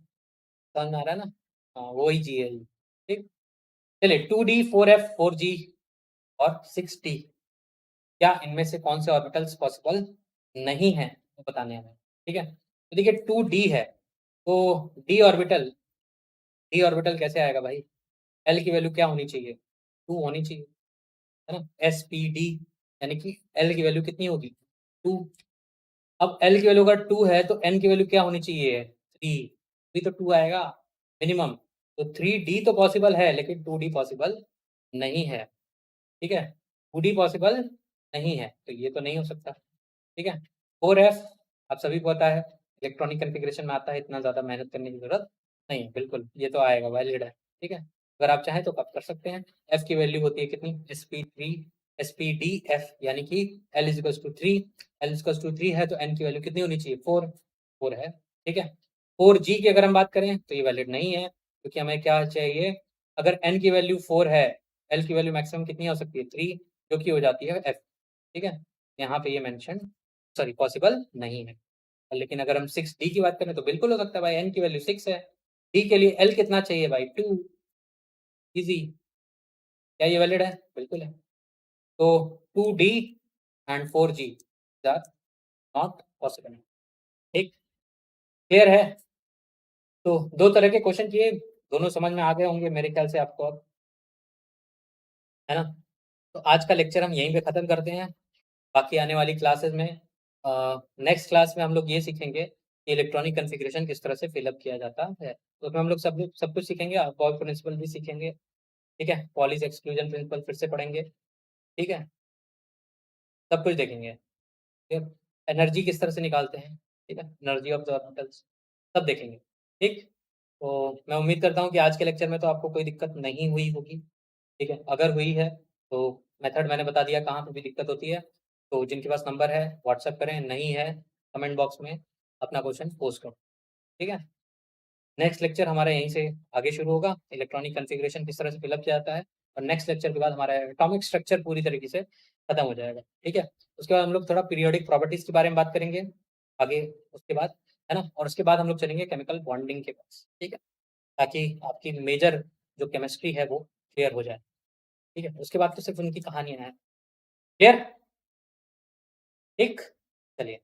Speaker 1: समझ में आ रहा है ना? हाँ वही जी है। ठीक, चलिए 2D 4F 4G और 6D, क्या इनमें से कौन से ऑर्बिटल्स पॉसिबल नहीं है वो बताने हैं हमें। ठीक है, तो देखिए 2D है तो डी ऑर्बिटल कैसे आएगा भाई? एल की वैल्यू क्या होनी चाहिए? 2 होनी चाहिए, है ना? SPD यानी कि एल की वैल्यू कितनी होगी? 2। अब एल की वैल्यू अगर 2 है तो एन की वैल्यू क्या होनी चाहिए? 3, भी तो 2 आएगा मिनिमम। तो 3D तो पॉसिबल है लेकिन 2D पॉसिबल नहीं है। ठीक है, 2D पॉसिबल नहीं है तो ये तो नहीं हो सकता। ठीक है, 4F आप सभी को पता है इलेक्ट्रॉनिक कॉन्फ़िगरेशन में आता है, इतना ज़्यादा मेहनत करने की ज़रूरत नहीं है, बिल्कुल ये तो आएगा, वैलिड है। ठीक है, अगर आप चाहें तो आप कर सकते हैं। F की वैल्यू होती है कितनी? SPDF यानी कि L is equals to 3, L is equals to 3 है तो N की वैल्यू कितनी होनी चाहिए? 4, 4 है। ठीक है, 4G की अगर हम बात करें तो ये वैलिड नहीं है क्योंकि हमें क्या चाहिए? अगर N की वैल्यू 4 है, L की वैल्यू मैक्सिमम कितनी हो सकती है? 3, जो कि हो जाती है F। ठीक है, यहाँ पे ये मेंशन सॉरी पॉसिबल नहीं है। लेकिन अगर हम 6D की बात करें तो बिल्कुल हो सकता है भाई, n की वैल्यू 6 है। D के लिए L कितना चाहिए भाई? 2, ईज़ी। क्या ये वैलिड है? बिल्कुल है। तो 2D and 4G are not possible. ठीक, क्लियर है? तो 2 तरह के क्वेश्चन किए, दोनों समझ में आ गए होंगे मेरे ख्याल से आपको अब, है ना? तो आज का लेक्चर हम यहीं पे खत्म करते हैं। बाकी आने वाली क्लासेस में नेक्स्ट क्लास में हम लोग ये सीखेंगे कि इलेक्ट्रॉनिक कॉन्फ़िगरेशन किस तरह से फिल अप किया जाता है। तो उसमें हम लोग सब कुछ सीखेंगे, गॉस प्रिंसिपल भी सीखेंगे। ठीक है, पॉलीज एक्सक्लूजन प्रिंसिपल फिर से पढ़ेंगे, ठीक है, सब कुछ देखेंगे, ठीक है, एनर्जी किस तरह से निकालते हैं, ठीक है, एनर्जी ऑफ द ऑर्बिटल्स सब देखेंगे, ठीक। तो मैं उम्मीद करता हूँ कि आज के लेक्चर में तो आपको कोई दिक्कत नहीं हुई होगी, ठीक है, अगर हुई है तो मेथड मैंने बता दिया कहाँ पे भी दिक्कत होती है, तो जिनके पास नंबर है व्हाट्सएप करें, नहीं है कमेंट बॉक्स में अपना क्वेश्चन पोस्ट करो, ठीक है। नेक्स्ट लेक्चर हमारा यहीं से आगे शुरू होगा, इलेक्ट्रॉनिक कॉन्फ़िगरेशन किस तरह से फिलअप किया जाता है, और नेक्स्ट लेक्चर के बाद हमारा एटॉमिक स्ट्रक्चर पूरी तरीके से खत्म हो जाएगा, ठीक है। उसके बाद हम लोग थोड़ा पीरियोडिक प्रॉपर्टीज के बारे में बात करेंगे आगे, उसके बाद, है ना, और उसके बाद हम लोग चलेंगे केमिकल बॉन्डिंग के पास, ठीक है, ताकि आपकी मेजर जो केमिस्ट्री है वो क्लियर हो जाए, ठीक है। उसके बाद तो सिर्फ उनकी कहानियां हैं, क्लियर, ठीक, चलिए।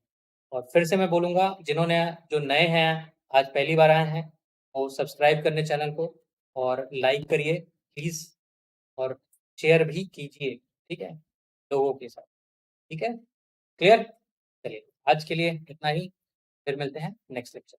Speaker 1: और फिर से मैं बोलूँगा, जिन्होंने जो नए हैं, आज पहली बार आए हैं, वो सब्सक्राइब करने चैनल को और लाइक करिए प्लीज़, और शेयर भी कीजिए, ठीक है, लोगों के साथ, ठीक है, क्लियर? चलिए, आज के लिए इतना ही, फिर मिलते हैं नेक्स्ट लेक्चर।